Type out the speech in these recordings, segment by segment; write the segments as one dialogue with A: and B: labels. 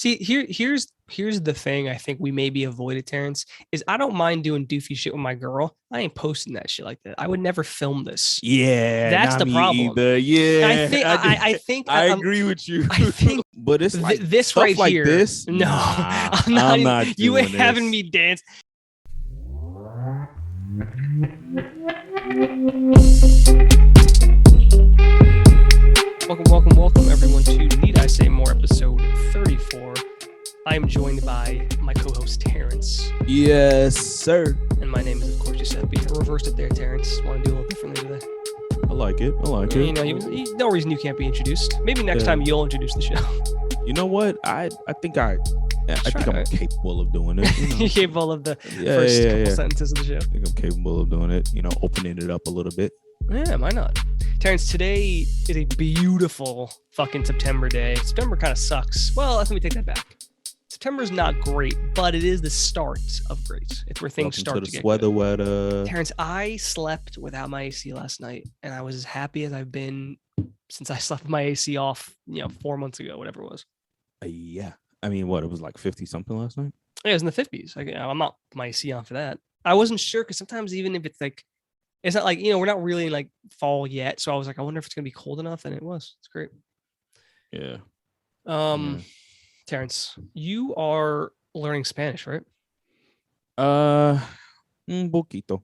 A: See, here's the thing I think we maybe avoided, Terrence, is I don't mind doing doofy shit with my girl. I ain't posting that shit like that. I would never film this.
B: Yeah,
A: That's
B: not
A: the
B: me
A: problem.
B: either.
A: I
B: Yeah,
A: think I think
B: I agree with you.
A: I think
B: But it's like
A: this
B: stuff
A: right
B: like
A: here.
B: this.
A: No,
B: Nah,
A: I'm not.
B: I'm not
A: You ain't
B: doing
A: having
B: this.
A: me dance. Welcome, everyone to Need I Say More, episode 34. I am joined by my co-host, Terrance.
B: Yes, sir.
A: And my name is, of course, Giuseppe. I reversed it there, Terrance. Want to do a little differently today?
B: I like it.
A: You know, no reason you can't be introduced. Maybe next time you'll introduce the show.
B: You know what? I think I'm capable of doing it. You know?
A: You're capable of the first couple sentences of the show.
B: I think I'm capable of doing it. You know, opening it up a little bit.
A: Yeah, why not? Terrance, today is a beautiful fucking September day. September kind of sucks. Well, let me take that back. September's not great, but it is the start of great. It's where things start to get
B: weather,
A: good.
B: weather.
A: Terrance, I slept without my AC last night, and I was as happy as I've been since I slept my AC off, 4 months ago, whatever it was.
B: Yeah. I mean, what? It was like 50 something last night?
A: Yeah, it was in the 50s. I'm not my AC on for that. I wasn't sure because sometimes even if it's like, it's not like, we're not really in like fall yet. So I was like, I wonder if it's going to be cold enough. And it was. It's great.
B: Yeah.
A: Terrance, you are learning Spanish, right?
B: Un poquito.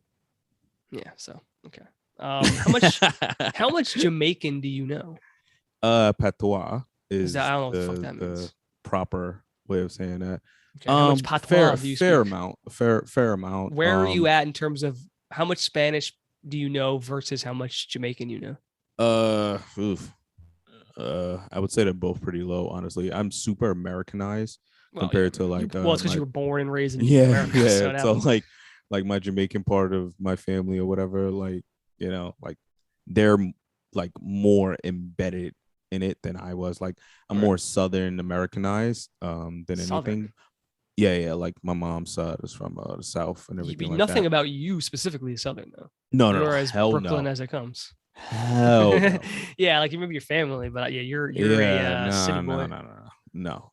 A: Yeah. So, okay. How much Jamaican do you know?
B: Patois is
A: I don't know what the fuck that means.
B: The proper way of saying that.
A: Okay. How much patois do you speak?
B: Fair amount.
A: Where are you at in terms of how much Spanish do you know versus how much Jamaican you know?
B: I would say they're both pretty low, honestly. I'm super Americanized compared to like.
A: It's because you were born and raised in
B: America.
A: Yeah.
B: So like my Jamaican part of my family or whatever, like like they're like more embedded in it than I was. Like I'm more Southern Americanized than anything. Yeah. Like my mom's side is from the South and everything.
A: Nothing about you specifically is Southern though.
B: No,
A: you're as Brooklyn as it comes.
B: Hell no.
A: Yeah, like you remember your family, but you're a city boy.
B: No.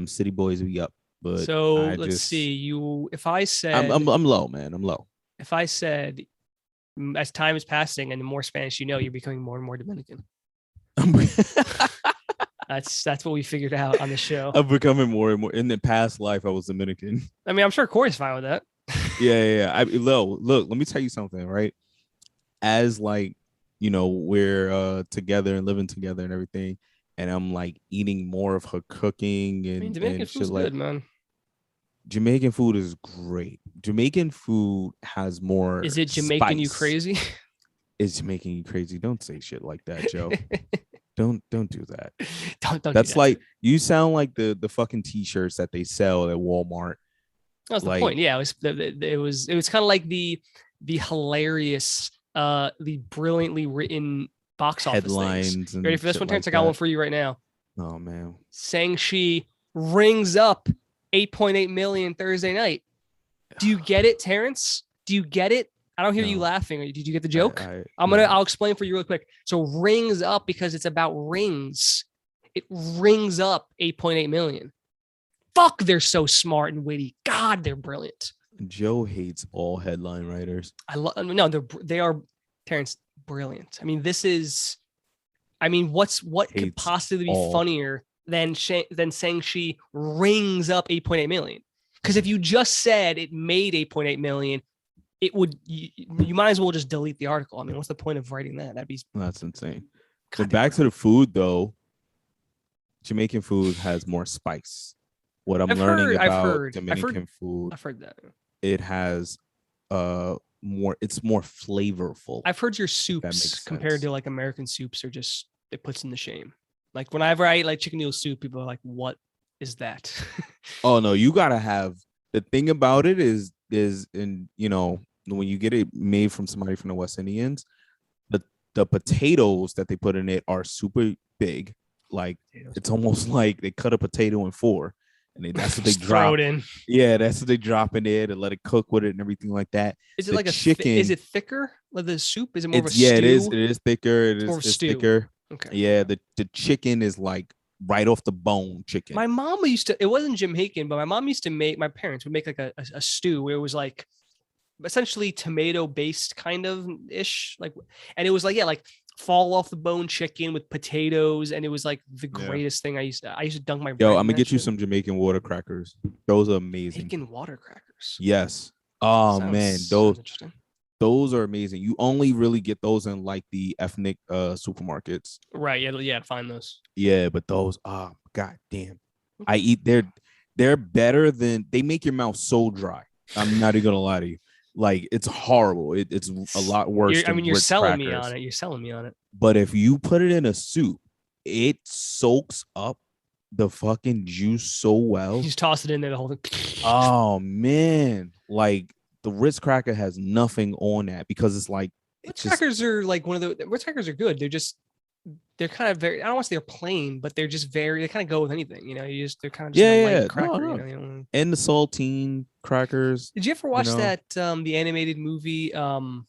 B: City boys we up. But
A: so let's see. If I said
B: I'm low, man. I'm low.
A: If I said as time is passing and the more Spanish you know, you're becoming more and more Dominican. That's what we figured out on the show.
B: I'm becoming more and more. In the past life, I was Dominican.
A: I mean, I'm sure Corey's fine with that.
B: Yeah. Look, let me tell you something, right? As like, we're together and living together and everything, and I'm like eating more of her cooking and
A: Jamaican food's good, man.
B: Jamaican food is great. Jamaican food has more.
A: Is it Jamaican you crazy?
B: It's Jamaican you crazy. Don't say shit like that, Joe. Don't do that.
A: Don't
B: That's
A: do that.
B: like you sound like the fucking t-shirts that they sell at Walmart.
A: That was the point. Yeah, it was kind of like the hilarious, the brilliantly written box office
B: headlines.
A: Ready for this one, Terrance? I got one for you right now.
B: Oh man,
A: Shang-Chi rings up 8.8 million Thursday night. Do you get it, Terrance? Do you get it? I don't hear you laughing. Did you get the joke? I'll explain for you real quick. So rings up because it's about rings. It rings up 8.8 million. Fuck, they're so smart and witty. God, they're brilliant.
B: Joe hates all headline writers.
A: They are, Terrance, brilliant. I mean, what could possibly be funnier than Shang-Chi rings up 8.8 million? Because if you just said it made 8.8 million, it would. You might as well just delete the article. I mean, what's the point of writing that?
B: That's insane. But back to the food though. Jamaican food has more spice. What I'm learning about Dominican food,
A: I've heard that
B: it has more. It's more flavorful.
A: I've heard your soups compared to like American soups are just it puts in the shame. Like whenever I eat like chicken noodle soup, people are like, "What is that?"
B: Oh no, you gotta have the thing about it is in when you get it made from somebody from the West Indians, the potatoes that they put in it are super big. Like it's almost like they cut a potato in four, and that's what they drop
A: in.
B: Yeah, that's what they drop in there to let it cook with it and everything like that.
A: Is it like chicken? Is it thicker? Like the soup? Is it more of a stew?
B: Yeah, it is. It is thicker. It is thicker.
A: Okay.
B: Yeah, the chicken is like right off the bone chicken.
A: My mom used to. It wasn't Jamaican, but my mom used to make. My parents would make like a stew where it was like essentially tomato based kind of ish, like, and it was like like fall off the bone chicken with potatoes, and it was like the greatest thing. I used to dunk my bread.
B: Yo, I'm gonna get you some Jamaican water crackers. Those are amazing.
A: Jamaican water crackers.
B: Yes. Oh man, those
A: interesting.
B: Those are amazing. You only really get those in like the ethnic supermarkets.
A: Right. Yeah, I'd find those.
B: Yeah, but those, god damn. I eat they're better than, they make your mouth so dry. I'm not even gonna lie to you. Like, it's horrible. It's a lot worse.
A: You're selling me on it. You're selling me on it.
B: But if you put it in a soup, it soaks up the fucking juice so well.
A: You just toss it in there, the whole thing.
B: Oh man, like the Ritz cracker has nothing on that, because it's like
A: Ritz crackers are like one of the Ritz crackers are good. They're kind of very, I don't want to say they're plain, but they're just they kind of go with anything, you know. They're kind of just light cracker, no. You know?
B: And the saltine crackers.
A: Did you ever watch that the animated movie Terrance,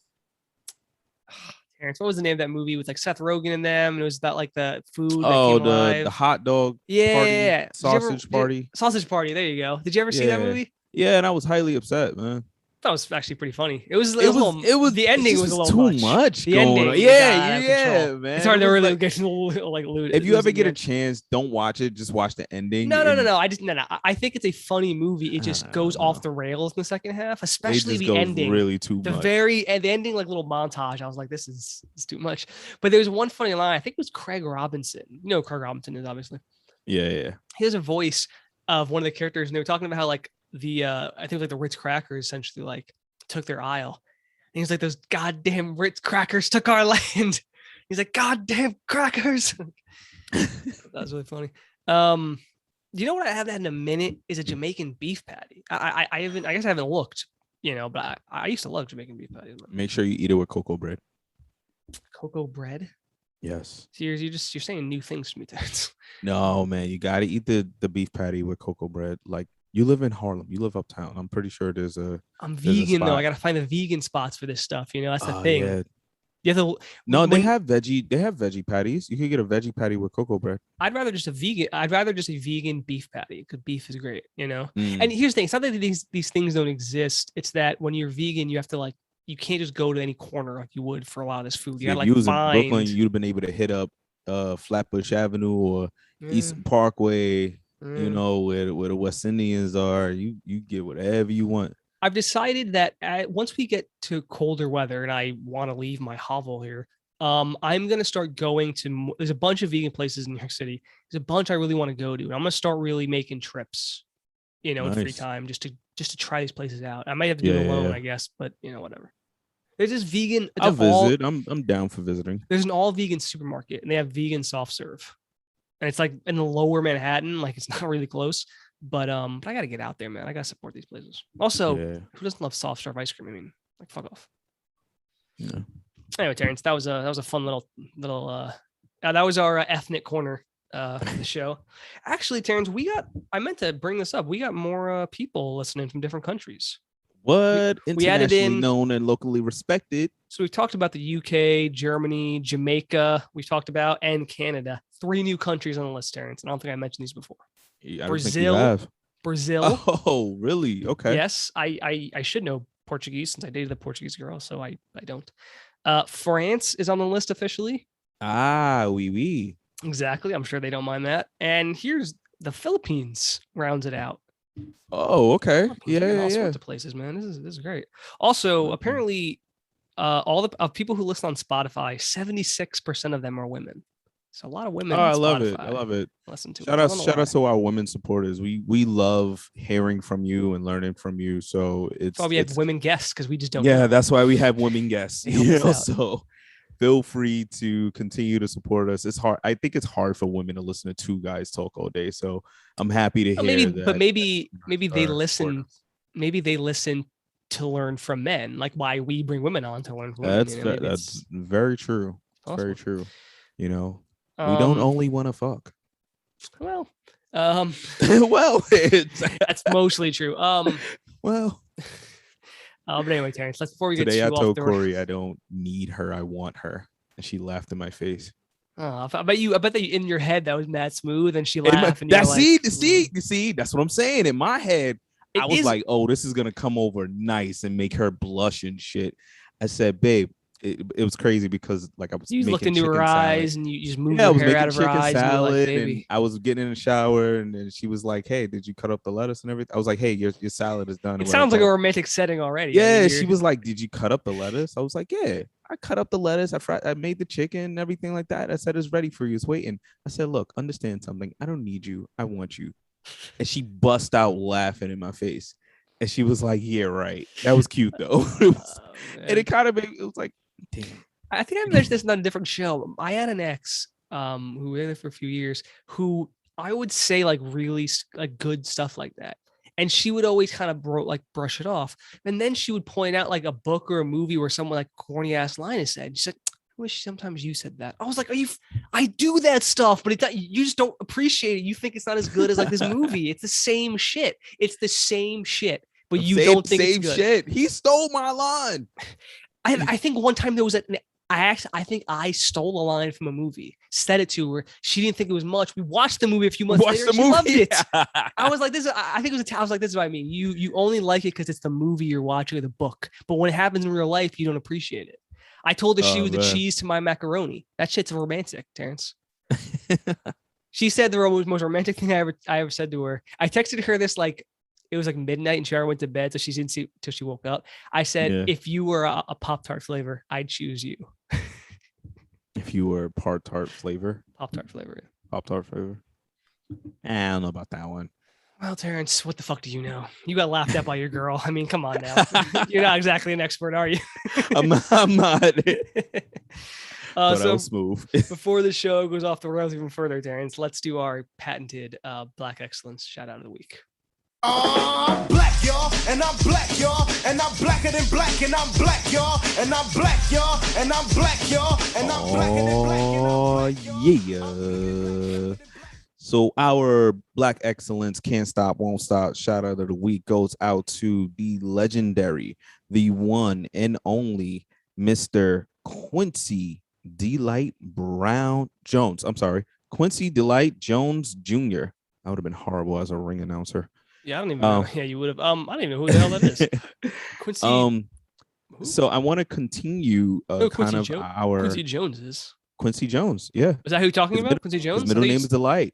A: what was the name of that movie with like Seth Rogen in them, and it was about like the food that came alive?
B: The hot dog
A: party,
B: sausage party.
A: Sausage party, there you go. Did you ever see that movie?
B: Yeah, and I was highly upset, man.
A: That was actually pretty funny. It was the ending was a little
B: too much.
A: The ending,
B: yeah, man.
A: It's hard to really get like looted.
B: If you ever get a chance, don't watch it. Just watch the ending.
A: No. I think it's a funny movie. It just goes off the rails in the second half, especially the ending.
B: Really too much.
A: The ending, like little montage. I was like, this is too much. But there was one funny line. I think it was Craig Robinson. You know who Craig Robinson is, obviously.
B: Yeah.
A: He has a voice of one of the characters, and they were talking about how like I think like the Ritz crackers essentially like took their aisle, and he's like, those goddamn Ritz crackers took our land. He's like, goddamn crackers. That was really funny. You know what I haven't had in a minute is a Jamaican beef patty. I guess I haven't looked, you know, but I used to love Jamaican beef patties.
B: Make sure you eat it with cocoa bread.
A: Cocoa bread?
B: Yes.
A: So you're saying new things to me, Terrance.
B: No, man, you gotta eat the beef patty with cocoa bread. Like, you live in Harlem. You live uptown. I'm pretty sure there's a.
A: I'm vegan though. I gotta find the vegan spots for this stuff. You know, that's the thing. Yeah. You have to,
B: they have veggie patties. You could get a veggie patty with cocoa bread.
A: I'd rather just a vegan beef patty, because beef is great, you know. And here's the thing: it's not that these things don't exist. It's that when you're vegan, you have to you can't just go to any corner like you would for a lot of this food. You gotta
B: if you was in Brooklyn, you'd have been able to hit up Flatbush Avenue or Eastern Parkway. You know, where the West Indians are. You get whatever you want.
A: I've decided that once we get to colder weather and I want to leave my hovel here, I'm going to start going to, there's a bunch of vegan places in New York City. There's a bunch I really want to go to. And I'm going to start really making trips, you know, in free time, just to try these places out. I might have to do it alone, I guess, but you know, whatever. There's this vegan.
B: I'll visit. I'm down for visiting.
A: There's an all vegan supermarket, and they have vegan soft serve. And it's like in the lower Manhattan, like it's not really close, but I gotta get out there, man. I gotta support these places. Also, who doesn't love soft serve ice cream? I mean, like, fuck off.
B: Yeah.
A: Anyway, Terrance, that was a fun little that was our ethnic corner for the show. Actually, Terrance, I meant to bring this up. We got more people listening from different countries.
B: What? We added in known and locally respected.
A: So we talked about the UK, Germany, Jamaica. We talked about, and Canada. 3 new countries on the list, Terrance. And I don't think I mentioned these before. Brazil.
B: Oh, really? Okay.
A: Yes, I should know Portuguese since I dated a Portuguese girl, so I don't. France is on the list officially.
B: Oui.
A: Exactly. I'm sure they don't mind that. And here's the Philippines rounds it out.
B: Oh, okay. Yeah.
A: All sorts of places, man. This is great. Also, apparently, all the people who listen on Spotify, 76% of them are women. So a lot of women.
B: Oh, I love it.
A: Listen to
B: shout out to our women supporters. We love hearing from you and learning from you. So it's
A: why we have women guests, because we just don't.
B: Yeah, that's why we have women guests. You know, so feel free to continue to support us. It's hard. I think it's hard for women to listen to 2 guys talk all day. So I'm happy to hear that.
A: But maybe they listen. Maybe they listen to learn from men, like why we bring women on to learn from women.
B: That's very true.
A: Awesome.
B: Very true. You know, we don't only want to fuck.
A: Well,
B: well,
A: that's mostly true.
B: Well.
A: But anyway, Terrance, before we get
B: today, I told Corey I don't need her, I want her, and she laughed in my face.
A: Oh, I bet that in your head that was mad smooth, and she laughed, and you're like,
B: see, that's what I'm saying. In my head, I was like, oh, this is gonna come over nice and make her blush and shit. I said, babe, it was crazy because like I was
A: you looked
B: making
A: into her
B: chicken salad.
A: eyes and you just moved
B: I
A: your
B: was
A: hair out
B: making
A: of her
B: chicken
A: eyes, and you're like,
B: salad, and
A: baby.
B: I was getting in the shower, and then she was like, "Hey, did you cut up the lettuce and everything?" I was like, "Hey, your salad is done."
A: It sounds like a romantic setting already. I
B: Yeah,
A: mean,
B: she was like, "Did you cut up the lettuce?" I was like, "Yeah, I cut up the lettuce. I made the chicken and everything like that. I said it's ready for you. It's waiting." I said, "Look, understand something. I don't need you. I want you." And she bust out laughing in my face, and she was like, "Yeah, right." That was cute though. And it kind of made it was like, damn.
A: I think I mentioned this on a different show. I had an ex, who was there for a few years, who I would say like really like good stuff like that. And she would always kind of brush it off. And then she would point out like a book or a movie where someone like corny ass line is said. She's like, I wish sometimes you said that. I was like, I do that stuff, but you just don't appreciate it. You think it's not as good as like this movie. It's the same shit. It's the same shit, but you don't think it's good.
B: Shit. He stole my line.
A: I think one time there was I think I stole a line from a movie, said it to her. She didn't think it was much. We watched the movie a few months later. And she loved it. I was like, this. I think it was. I was like, this is what I mean. You only like it because it's the movie you're watching or the book. But when it happens in real life, you don't appreciate it. I told her she was the cheese to my macaroni. That shit's romantic, Terrance. She said the most romantic thing I ever said to her. I texted her this like it was like midnight and she already went to bed, so she didn't see till she woke up. I said, if you were a Pop-Tart flavor, I'd choose you.
B: If you were Pop-Tart flavor?
A: Pop-Tart flavor.
B: Pop-Tart flavor. I don't know about that one.
A: Well, Terrance, what the fuck do you know? You got laughed at by your girl. I mean, come on now. You're not exactly an expert, are you?
B: I'm not. But
A: so
B: smooth.
A: Before the show goes off the rails even further, Terrance, let's do our patented Black Excellence shout out of the week.
C: I'm black, y'all, and I'm black, y'all, and I'm blacker than black, and I'm black, y'all, and I'm black, y'all, and I'm black, y'all, and I'm blacker than black, and
B: I'm black. Yeah. So our Black Excellence Can't Stop, Won't Stop shout out of the week goes out to the legendary, the one and only Mr. Quincy Delight Brown Jones. I'm sorry, Quincy Delight Jones Jr. I would have been horrible as a ring announcer.
A: Yeah, I don't even know. Yeah, you would have. I don't even know who the hell that is. Quincy.
B: So I want to continue kind of our
A: Quincy Jones is.
B: Quincy Jones. Yeah.
A: Is that who you're talking about? Quincy Jones?
B: His middle name is Delight.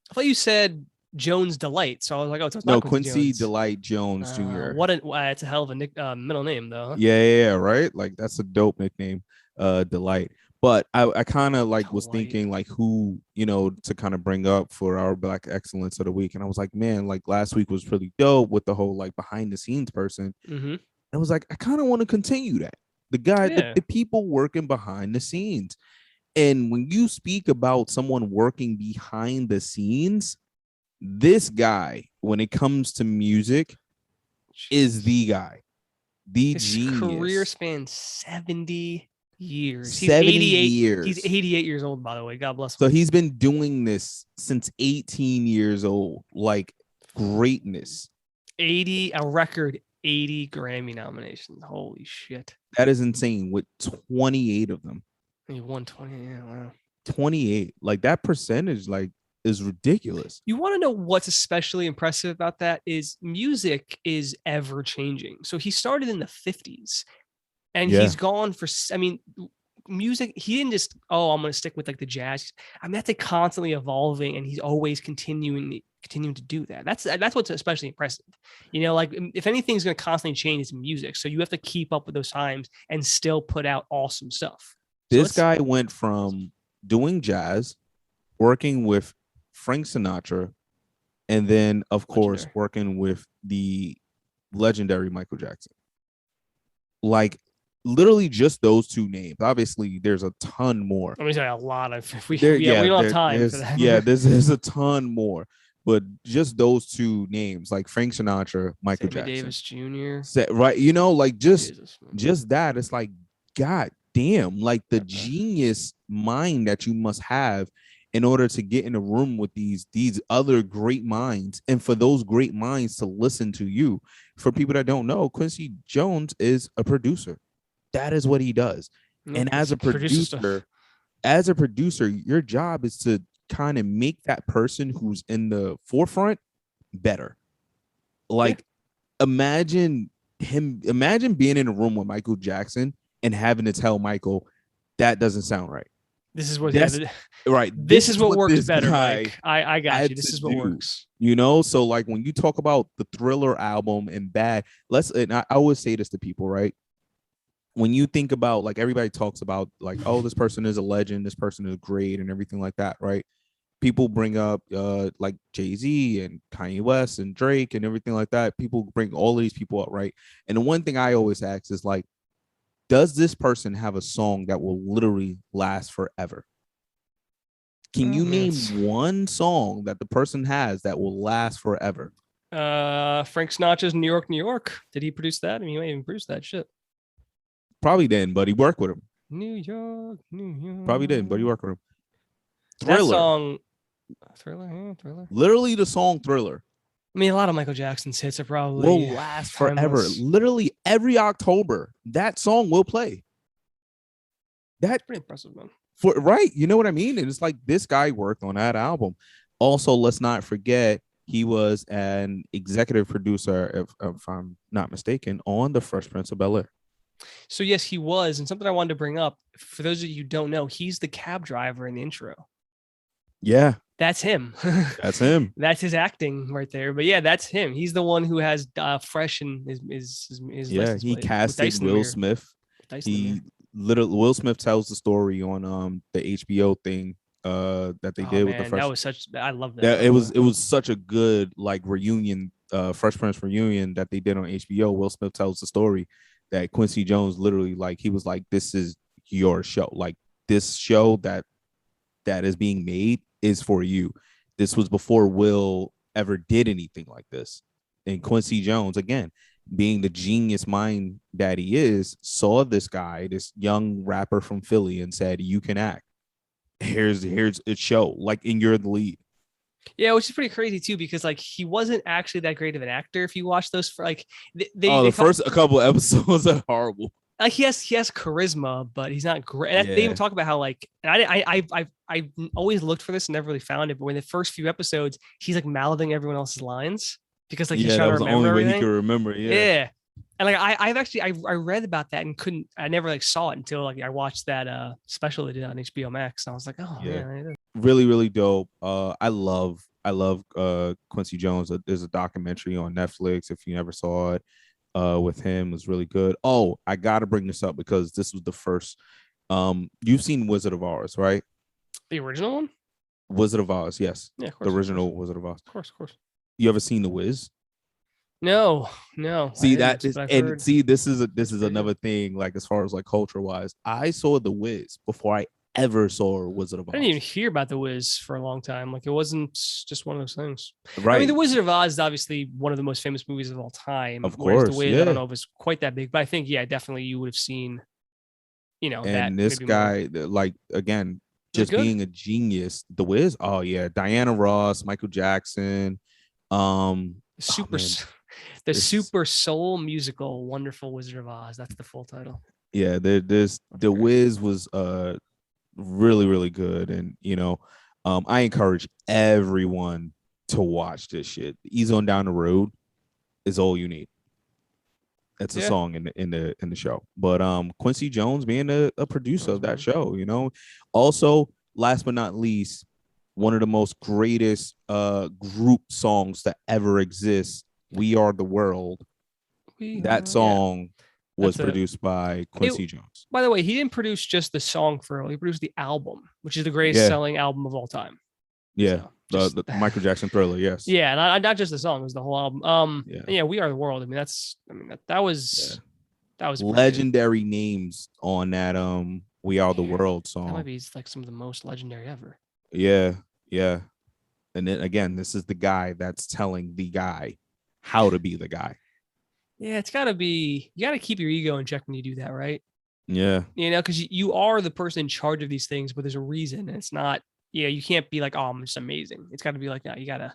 A: I thought you said Jones Delight. So I was like, oh, it's
B: not
A: Quincy
B: Jones. Delight Jones Jr.
A: It's a hell of a middle name though.
B: Yeah, right. Like that's a dope nickname, Delight. But I kind of like was thinking like who, to kind of bring up for our Black Excellence of the week. And I was like, man, like last week was really dope with the whole like behind the scenes person.
A: Mm-hmm.
B: I was like, I kind of want to continue that. The guy, the people working behind the scenes. And when you speak about someone working behind the scenes, this guy, when it comes to music, is the guy. His genius.
A: Career span 70 years.
B: He's 70 years.
A: He's 88 years old, by the way. God bless him.
B: So he's been doing this since 18 years old. Like greatness.
A: A record 80 Grammy nominations. Holy shit.
B: That is insane. With 28 of them.
A: He won 20. Yeah, wow.
B: 28. Like that percentage, like, is ridiculous.
A: You want to know what's especially impressive about that is music is ever changing. So he started in the 50s and he's gone for, music. He didn't just, I'm going to stick with like the jazz. That's like constantly evolving and he's always continuing to do that. That's what's especially impressive. Like if anything's going to constantly change, it's music. So you have to keep up with those times and still put out awesome stuff.
B: This guy went from doing jazz, working with Frank Sinatra, and then, of course, working with the legendary Michael Jackson. Like, literally just those two names. Obviously, there's a ton more.
A: Let me tell you, a lot of... we don't have time for that.
B: Yeah, there's a ton more. But just those two names, like Frank Sinatra, Michael Jackson.
A: Davis Jr.
B: Right, like, just that, it's like, God damn, like the genius mind that you must have in order to get in a room with these other great minds, and for those great minds to listen to you. For people that don't know, Quincy Jones is a producer. That is what he does. And as a producer, as a producer, your job is to kind of make that person who's in the forefront better. Like, imagine being in a room with Michael Jackson and having to tell Michael that doesn't sound right.
A: This is what
B: right.
A: This is what works better, Mike. I got you. This is what works.
B: You know, so like when you talk about the Thriller album and Bad, I always say this to people, right? When you think about, like, everybody talks about like, oh, this person is a legend, this person is great, and everything like that, right? People bring up like Jay-Z and Kanye West and Drake and everything like that. People bring all of these people up, right? And the one thing I always ask is like, does this person have a song that will literally last forever? Can you name one song that the person has that will last forever?
A: Frank Sinatra's New York, New York. Did he produce that? I mean, he might even produce that shit.
B: Probably didn't, but he worked with him.
A: New York, New York.
B: Probably didn't, but he worked with him.
A: Thriller. That song, Thriller.
B: Literally the song Thriller.
A: I mean, a lot of Michael Jackson's hits are probably
B: will last forever. Literally every October, that song will play. That's
A: pretty impressive, man.
B: Right, you know what I mean? And it's like, this guy worked on that album. Also, let's not forget, he was an executive producer, if I'm not mistaken, on The Fresh Prince of Bel-Air.
A: So yes, he was. And something I wanted to bring up, for those of you who don't know, he's the cab driver in the intro.
B: Yeah.
A: That's him.
B: That's him.
A: That's his acting right there. But yeah, that's him. He's the one who has Fresh in his
B: yeah, he casted Will Smith. Will Smith tells the story on the HBO thing that they did with the Fresh.
A: That was I love that.
B: It was such a good like reunion, Fresh Prince reunion that they did on HBO. Will Smith tells the story that Quincy Jones literally, like, he was like, this is your show. Like, this show that is being made is for you. This was before Will ever did anything like this. And Quincy Jones, again, being the genius mind that he is, saw this guy, this young rapper from Philly, and said, you can act. Here's a show, like, and you're the lead.
A: Yeah, which is pretty crazy too, because like he wasn't actually that great of an actor. If you watch those, for like
B: the first couple episodes are horrible.
A: Like he has charisma, but he's not great. They even talk about how like, and I always looked for this and never really found it. But when the first few episodes, he's like mouthing everyone else's lines because like he's trying to remember
B: the only
A: everything.
B: way he could remember. Yeah.
A: And like I read about that and I never like saw it until like I watched that special they did on HBO Max, and I was like, oh yeah.
B: Really, really dope. I love Quincy Jones. There's a documentary on Netflix, if you never saw it, with him. It was really good. Oh, I gotta bring this up because this was the first. You've seen Wizard of Oz, right?
A: The original one?
B: Wizard of Oz, yes.
A: Yeah, of course,
B: the original Wizard of Oz.
A: Of course.
B: You ever seen The Wiz?
A: No.
B: See that is, and see, this is another thing, like, as far as like culture wise, I saw The Wiz before I ever saw Wizard of Oz.
A: I didn't even hear about The Wiz for a long time. Like, it wasn't just one of those things.
B: Right.
A: I mean, The Wizard of Oz is obviously one of the most famous movies of all time.
B: Of course.
A: The Wiz, I don't know if it's quite that big, but I think, yeah, definitely you would have seen,
B: and
A: that.
B: This guy, like, again, just being a genius. The Wiz, oh yeah, Diana Ross, Michael Jackson,
A: super soul musical, Wonderful Wizard of Oz. That's the full title.
B: Yeah, the Wiz was really, really good, and I encourage everyone to watch this shit. Ease on Down the Road is all you need. That's a song in the show. But Quincy Jones being a producer of that show, Also, last but not least, one of the most greatest group songs to ever exist, We Are the World. That song was produced by Quincy Jones.
A: By the way, he didn't produce just the song for it. He produced the album, which is the greatest selling album of all time.
B: Yeah. So, the Michael Jackson Thriller, yes.
A: Yeah, not just the song, it was the whole album. We Are the World. I mean, that was
B: legendary names on that We Are the World song.
A: That might be like some of the most legendary ever.
B: Yeah. And then again, this is the guy that's telling the guy how to be the guy.
A: Yeah, it's gotta be, you gotta keep your ego in check when you do that, right?
B: Yeah.
A: Because you are the person in charge of these things, but there's a reason. And it's not, you can't be like, oh, I'm just amazing. It's gotta be like, no, you gotta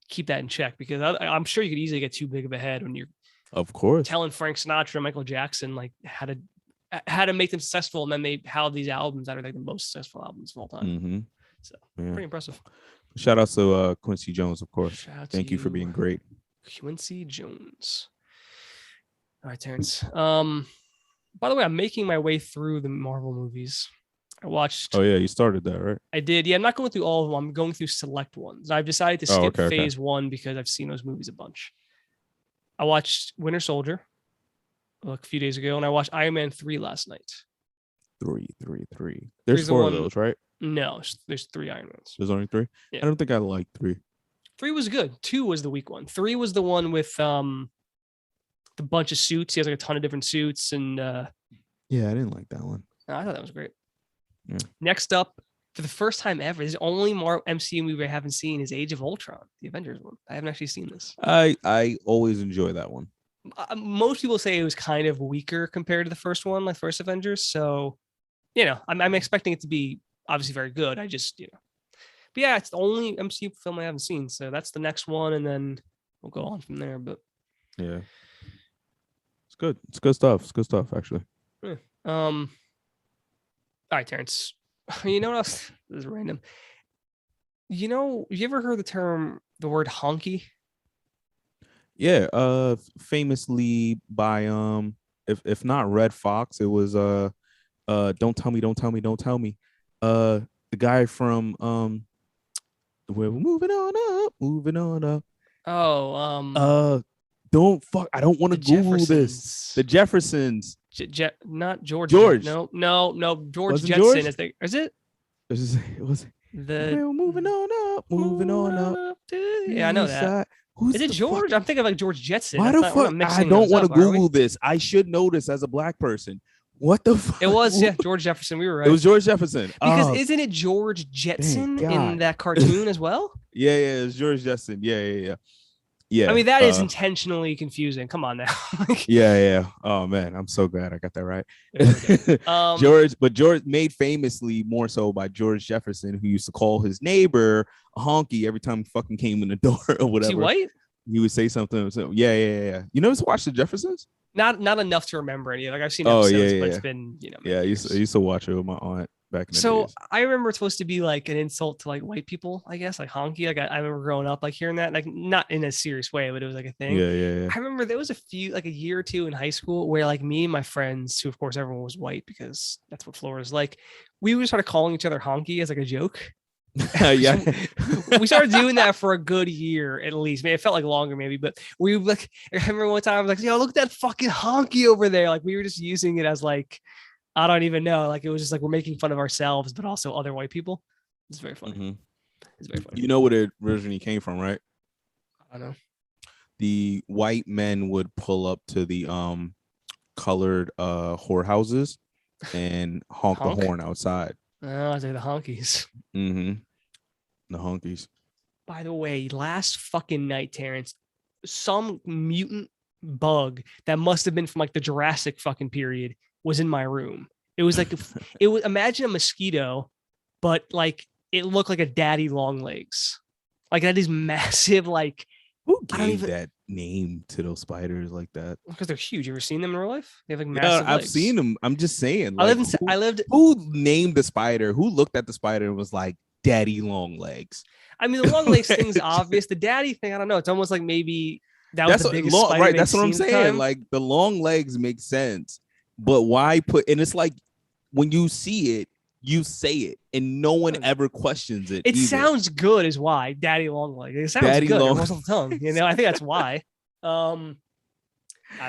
A: keep that in check, because I'm sure you could easily get too big of a head when you're,
B: of course,
A: telling Frank Sinatra and Michael Jackson like how to how to make them successful, and then they how these albums that are like the most successful albums of all time.
B: Mm-hmm.
A: So pretty impressive.
B: Shout out to Quincy Jones, of course. Thank you for being great.
A: Quincy Jones. All right, Terrance. By the way, I'm making my way through the Marvel movies. I watched.
B: Oh yeah, you started that, right?
A: I did. Yeah, I'm not going through all of them. I'm going through select ones. I've decided to skip phase 1 because I've seen those movies a bunch. I watched Winter Soldier a few days ago, and I watched Iron Man 3 last night.
B: Three. There's 4 of those, right?
A: No, there's 3 Iron Mans.
B: There's only 3?
A: Yeah.
B: I don't think I like 3.
A: 3 was good. 2 was the weak one. 3 was the one with the bunch of suits. He has like a ton of different suits, and
B: yeah, I didn't like that one.
A: I thought that was great.
B: Yeah.
A: Next up, for the first time ever, the only MCU movie I haven't seen is Age of Ultron, the Avengers one. I haven't actually seen this.
B: I always enjoy that one.
A: Most people say it was kind of weaker compared to the first one, like first Avengers. So, I'm expecting it to be obviously very good. I just, but yeah, it's the only MCU film I haven't seen. So that's the next one. And then we'll go on from there. But
B: yeah, it's good. It's good stuff. It's good stuff, actually.
A: Yeah. All right, Terrance. You know what else? This is random. You ever heard the word honkey?
B: Yeah, famously by if not Red Fox, it was Don't Tell Me. The guy from we're moving on up.
A: Oh,
B: don't fuck. I don't want to Google this. The Jeffersons.
A: Not George.
B: George.
A: No. George
B: Wasn't
A: Jetson.
B: George?
A: Is it?
B: It was we're moving on up.
A: Yeah, I know that. Is it George? I'm thinking of like George Jetson.
B: Why the fuck? I don't want to Google this. I should know this as a black person. What the fuck?
A: It was, George Jefferson. We were right.
B: It was George Jefferson.
A: Because isn't it George Jetson in that cartoon as well?
B: Yeah, it's George Jetson. Yeah. I
A: mean, that is intentionally confusing. Come on now.
B: Yeah. Oh man, I'm so glad I got that right. George made famously more so by George Jefferson, who used to call his neighbor a honky every time he fucking came in the door or whatever.
A: Is he white?
B: He would say something. So, yeah. You never watched the Jeffersons?
A: Not enough to remember any. Like I've seen episodes, but it's been
B: I used to watch it with my aunt back in the days.
A: I remember it's supposed to be like an insult to like white people, I guess, like honky. Like I remember growing up like hearing that, like not in a serious way, but it was like a thing.
B: Yeah.
A: I remember there was a year or two in high school where like me and my friends, who of course everyone was white because that's what Florida's like, we would start calling each other honky as like a joke.
B: Yeah.
A: We started doing that for a good year at least. Maybe it felt like longer, maybe, but we like I remember one time I was like, yo, look at that fucking honky over there. Like we were just using it as like, I don't even know. Like it was just like we're making fun of ourselves, but also other white people. It's very funny.
B: Mm-hmm.
A: It's very funny.
B: You know where it originally came from, right?
A: I know.
B: The white men would pull up to the colored whorehouses and honk the horn outside.
A: Oh, I say the honkies.
B: Mm-hmm. The honkies.
A: By the way, last fucking night, Terrance, some mutant bug that must have been from like the Jurassic fucking period was in my room. It was like imagine a mosquito, but like it looked like a daddy long legs. Like that is massive. Like
B: who gave that name to those spiders like that?
A: Because they're huge. You ever seen them in real life? They have like massive legs.
B: I've seen them. I'm just saying.
A: Who
B: named the spider? Who looked at the spider and was like, daddy long legs?
A: I mean, the long legs thing's obvious. The daddy thing, I don't know. It's almost like maybe that's the biggest spider.
B: Right, that's what I'm saying. Like the long legs make sense, but why put? And it's like when you see it, you say it, and no one ever questions it.
A: It sounds good, is why daddy long legs. It sounds good. It rolls off the tongue. I think that's why. I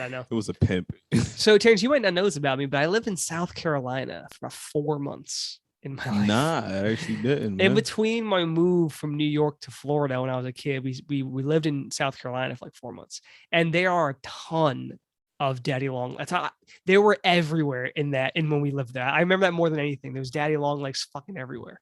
A: don't know.
B: It was a pimp.
A: So, Terrance, you might not know this about me, but I lived in South Carolina for about 4 months in my life.
B: Nah, I actually didn't. Man.
A: In between my move from New York to Florida when I was a kid, we lived in South Carolina for like 4 months, and there are a ton of daddy long. They were everywhere when we lived there. I remember that more than anything. There was daddy long legs fucking everywhere.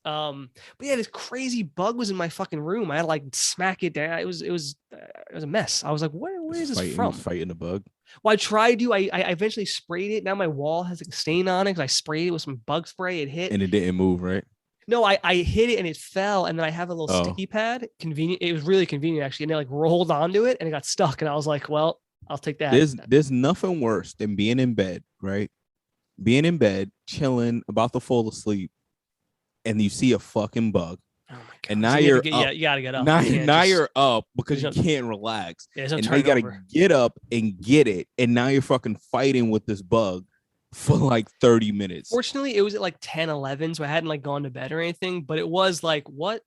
A: But yeah, this crazy bug was in my fucking room. I had to like smack it down. It was a mess. I was like, where is this from?
B: Fighting the bug.
A: Well, I tried to. I eventually sprayed it. Now my wall has like a stain on it because I sprayed it with some bug spray. It hit
B: and it didn't move, right?
A: No, I hit it and it fell, and then I have a little sticky pad. Convenient. It was really convenient actually, and it like rolled onto it and it got stuck. And I was like, well, I'll take that.
B: There's nothing worse than being in bed, right? being in bed, chilling, about to fall asleep, and you see a fucking bug.
A: Oh my God.
B: And now
A: so
B: you're up.
A: Yeah, you gotta get up.
B: Now you're up because you can't relax.
A: Yeah, no
B: and now you gotta get up and get it. And now you're fucking fighting with this bug for like 30 minutes.
A: Fortunately, it was at like 10, 11, so I hadn't like gone to bed or anything, but it was like, what?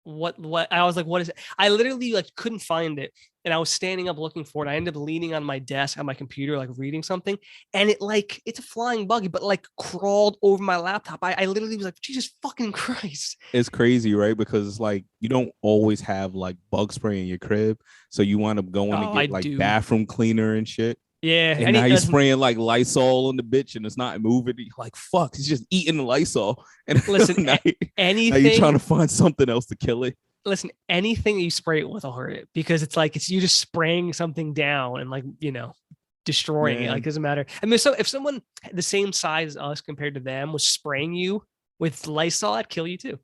A: I was like, what is it? I literally like couldn't find it. And I was standing up looking for it. I ended up leaning on my desk on my computer, like reading something. And it's a flying buggy, but like crawled over my laptop. I literally was like, Jesus fucking Christ.
B: It's crazy, right? Because it's like you don't always have like bug spray in your crib. So you wind up going to get bathroom cleaner and shit.
A: Yeah.
B: And now you're spraying like Lysol on the bitch and it's not moving. You're like, fuck, he's just eating the Lysol. And
A: listen,
B: now
A: anything.
B: Now you're trying to find something else to kill it.
A: Listen, anything that you spray it with will hurt it because it's like you just spraying something down and like, destroying it. Like, doesn't matter. I mean, so if someone the same size as us compared to them was spraying you with Lysol, I'd kill you too.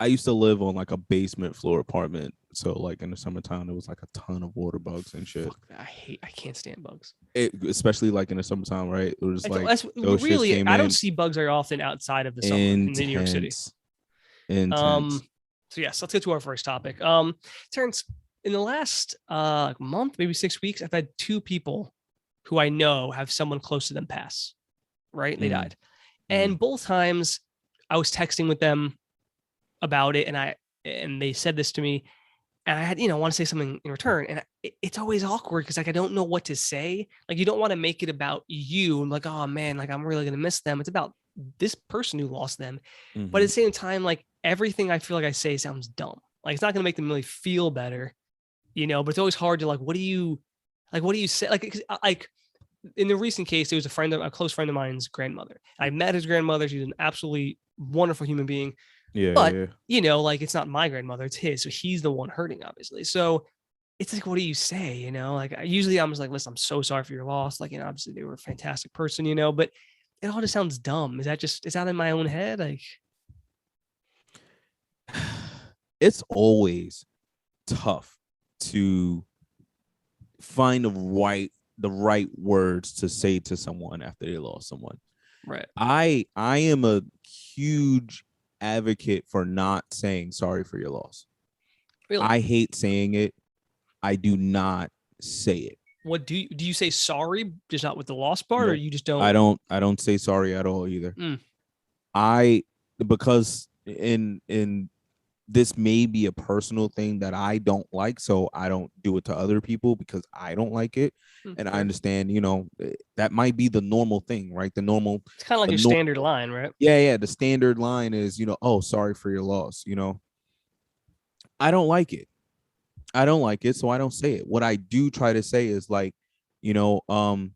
B: I used to live on like a basement floor apartment. So like in the summertime, there was like a ton of water bugs and shit.
A: I can't stand bugs.
B: Especially like in the summertime, right? It was like
A: really, I don't see bugs very often outside of the summer in New York City.
B: Intense.
A: So yes, let's get to our first topic. Terrance, in the last month, maybe 6 weeks, I've had 2 people who I know have someone close to them pass. Right? They died. And both times I was texting with them about it and they said this to me and I had, want to say something in return. And it's always awkward because like, I don't know what to say. Like, you don't want to make it about you. I'm like, oh man, like I'm really going to miss them. It's about this person who lost them. But at the same time, like everything I feel like I say sounds dumb. Like it's not going to make them really feel better, but it's always hard to like, what do you say? Like in the recent case, it was a close friend of mine's grandmother. I met his grandmother. She's an absolutely wonderful human being.
B: Yeah.
A: But, like it's not my grandmother, it's his. So he's the one hurting, obviously. So it's like, what do you say? Like usually I'm just like, listen, I'm so sorry for your loss. Like, obviously they were a fantastic person, but it all just sounds dumb. Is that in my own head? Like,
B: it's always tough to find the right words to say to someone after they lost someone.
A: Right.
B: I am a huge advocate for not saying sorry for your loss.
A: Really?
B: I hate saying it. I do not say it.
A: What do you say sorry, just not with the loss part, or you just don't?
B: I don't say sorry at all either. Because in this may be a personal thing that I don't like, so I don't do it to other people because I don't like it. And I understand, that might be the normal thing, right? It's
A: kind of like your standard line, right?
B: Yeah. The standard line is, oh, sorry for your loss. I don't like it. So I don't say it. What I do try to say is like, I'm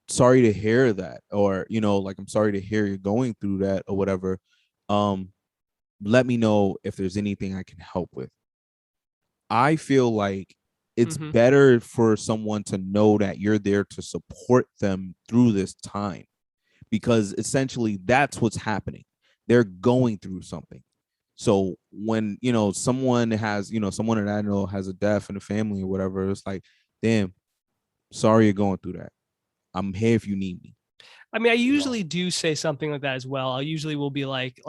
B: sorry to hear that, or, like, I'm sorry to hear you're going through that or whatever. Let me know if there's anything I can help with. I feel like it's better for someone to know that you're there to support them through this time, because essentially that's what's happening. They're going through something. So when, someone that I know has a death in the family or whatever, it's like, damn, sorry you're going through that. I'm here if you need me.
A: I mean, I usually do say something like that as well. I usually will be like,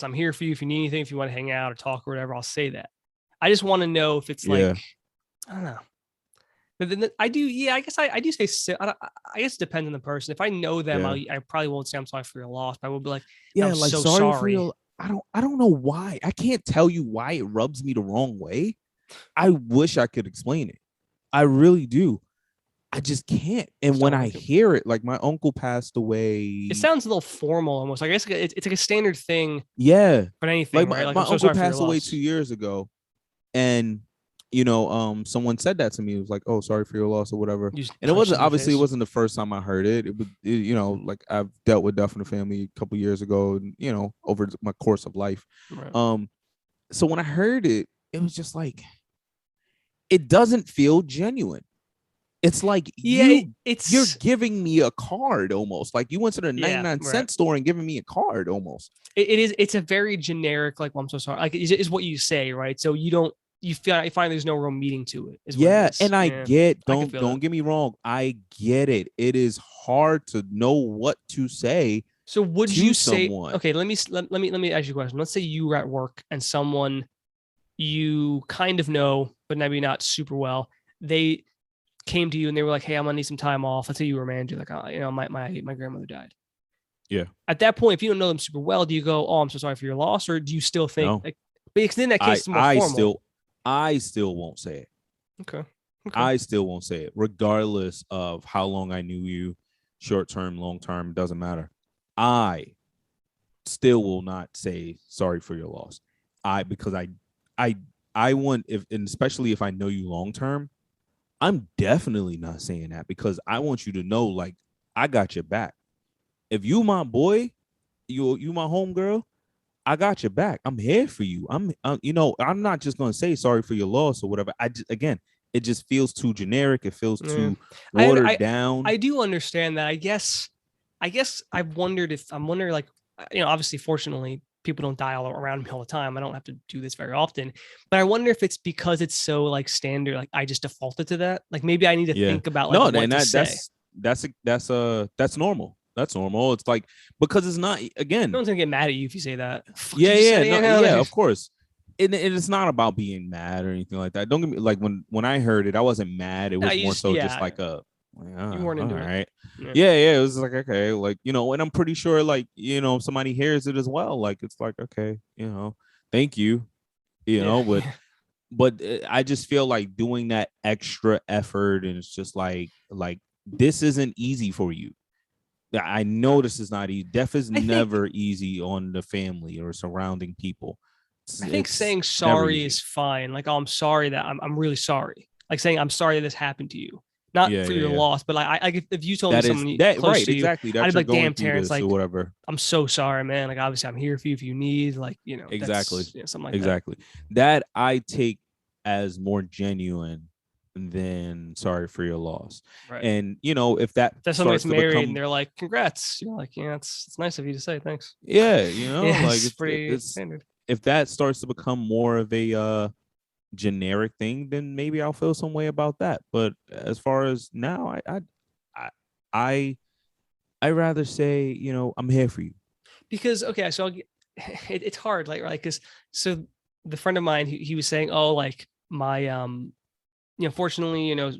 A: I'm here for you. If you need anything, if you want to hang out or talk or whatever, I'll say that. I just want to know if it's like, I don't know. But then I do. Yeah, I guess I do say, I guess it depends on the person. If I know them, I probably won't say I'm sorry for your loss, but I will be like, I'm like, so sorry.
B: For your, I don't know why. I can't tell you why it rubs me the wrong way. I wish I could explain it. I really do. I just can't. And when I hear it, like my uncle passed away. It
A: sounds a little formal almost. I guess it's like a standard thing.
B: Yeah.
A: For anything.
B: Like my uncle passed away 2 years ago. And, someone said that to me. It was like, oh, sorry for your loss or whatever. And it wasn't, obviously, it wasn't the first time I heard it. It was, like I've dealt with death in the family a couple years ago, and, over my course of life. Right. So when I heard it, it was just like, it doesn't feel genuine. It's like you're giving me a card almost. Like you went to the 99-cent store and giving me a card almost.
A: It's a very generic, like, well, I'm so sorry. Like, is what you say, right? So you don't you find there's no real meaning to it.
B: And I get, don't
A: that.
B: get me wrong, I get it. It is hard to know what to say.
A: So would you say,
B: someone.
A: okay, let me ask you a question. Let's say you were at work and someone you kind of know, but maybe not super well, they came to you and they were like, hey, I'm gonna need some time off. Let's say you were a manager, like, oh, you know, my grandmother died.
B: Yeah.
A: At that point, if you don't know them super well, do you go, oh, I'm so sorry for your loss? Or do you still think,
B: No.
A: like, because in that case, it's more formal.
B: I still won't say it.
A: Okay.
B: I still won't say it, regardless of how long I knew you, short term, long term, doesn't matter. I still will not say sorry for your loss. Because I want, if, and especially if I know you long term, I'm definitely not saying that, because I want you to know, like, I got your back. If you my boy, you my homegirl, I got your back. I'm here for you. I'm not just gonna say sorry for your loss or whatever. It just feels too generic. It feels too watered down.
A: I do understand that. I guess I'm wondering, like, you know, obviously, fortunately, people don't die all around me all the time. I don't have to do this very often, but I wonder if it's because it's so like standard. Like I just defaulted to that. Like maybe I need to think about like what to say.
B: That's normal. That's normal. It's like, because it's not, again,
A: no one's gonna get mad at you if you say that.
B: Of course. It's not about being mad or anything like that. Don't get me, like, when I heard it, I wasn't mad. It was just like a,
A: you weren't into it.
B: Right. Yeah. It was like, okay, like, you know, and I'm pretty sure, like, you know, if somebody hears it as well, like, it's like, okay, you know, thank you, you know, but I just feel like doing that extra effort, and it's just like this isn't easy for you. I know this is not easy. Death is never easy on the family or surrounding people.
A: I think saying sorry is fine. Like, oh, I'm sorry that I'm really sorry. Like saying I'm sorry that this happened to you, not for your loss, but like if you told me someone close to you,
B: exactly.
A: I'd be like, damn, Terrance, like,
B: or whatever.
A: I'm so sorry, man. Like, obviously, I'm here for you if you need, like, you know,
B: exactly,
A: something like
B: exactly. That I take as more genuine than sorry for your loss.
A: Right.
B: And you know, if that's
A: somebody that's married and they're like, congrats, you're like, yeah, it's nice of you to say, thanks.
B: Yeah, you know, like
A: it's pretty standard.
B: If that starts to become more of a generic thing, then maybe I'll feel some way about that. But as far as now, I rather say, you know, I'm here for you.
A: Because so it's hard, like, right, because so the friend of mine, he was saying, oh, like, my you know, fortunately, you know,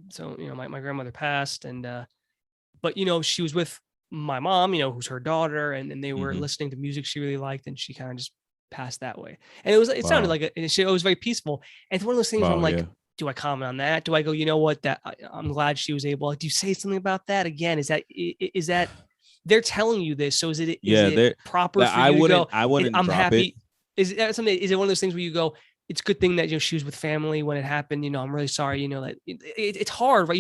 A: so, you know, my grandmother passed, and but, you know, she was with my mom, you know, who's her daughter, and they were listening to music she really liked, and she kind of just passed that way. And it sounded like it was very peaceful. And it's one of those things where I'm like, do I comment on that? Do I go, you know what, that I'm glad she was able, like, do you say something about that? Again, is that they're telling you this, so is it proper for you to go,
B: I wouldn't
A: I'm happy
B: it.
A: Is it one of those things where you go, it's a good thing that, you know, she was with family when it happened, you know, I'm really sorry, you know, that it's hard, right?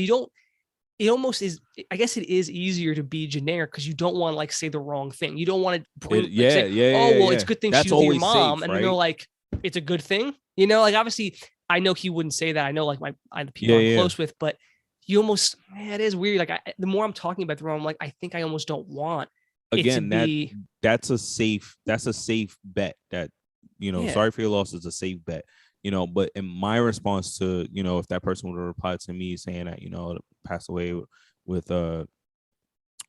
A: It almost is, I guess it is easier to be generic because you don't want to, like, say the wrong thing. You don't want to say, it's a good thing she was your mom, safe, and, right? You know, like, it's a good thing, you know, like, obviously I know he wouldn't say that. I know, like, the people I'm close with, but you almost, it is weird. Like, the more I'm talking about the wrong, I'm like, I think I almost don't want
B: again that's a safe bet that, you know, sorry for your loss is a safe bet, you know. But in my response to, you know, if that person would have replied to me saying that, you know, passed away with her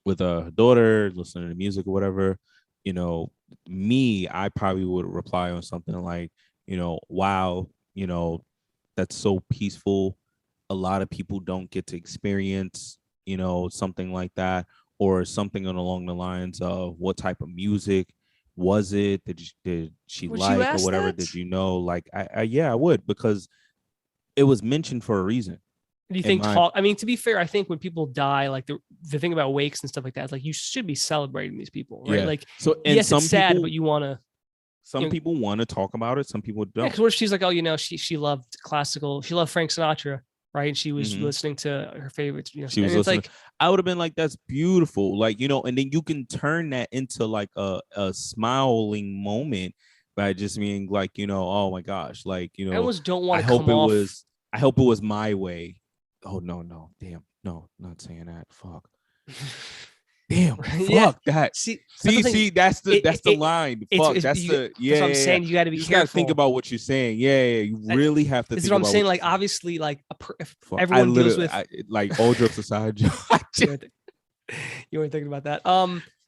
B: daughter, listening to music or whatever, you know, I probably would reply on something like, you know, wow, you know, that's so peaceful. A lot of people don't get to experience, you know, something like that, or something along the lines of, what type of music was it? Did she like, or whatever? Did you know? Like, I would, because it was mentioned for a reason.
A: Do you think I mean, to be fair, I think when people die, like, the thing about wakes and stuff like that is, like, you should be celebrating these people, right? Like, so, and yes, it's sad, but you want to.
B: Some people want to talk about it. Some people don't.
A: Because what if she's like, oh, you know, she loved classical. She loved Frank Sinatra, right? And she was listening to her favorites. You know,
B: she was listening. Like, I would have been like, that's beautiful. Like, you know, and then you can turn that into like a smiling moment by just being like, you know, oh my gosh, like, you know,
A: I almost don't want to
B: I hope it was my way. Oh no, damn, no, not saying that. Fuck. Damn,
A: Yeah.
B: fuck that.
A: See,
B: That's the line. Fuck, that's what I'm
A: saying. You got to be
B: just
A: careful.
B: Gotta think about what you're saying. Yeah, you really have to.
A: This
B: think
A: is what I'm
B: about
A: saying.
B: what
A: Like, obviously, like if
B: fuck,
A: everyone deals with,
B: like all jokes aside,
A: you weren't thinking about that.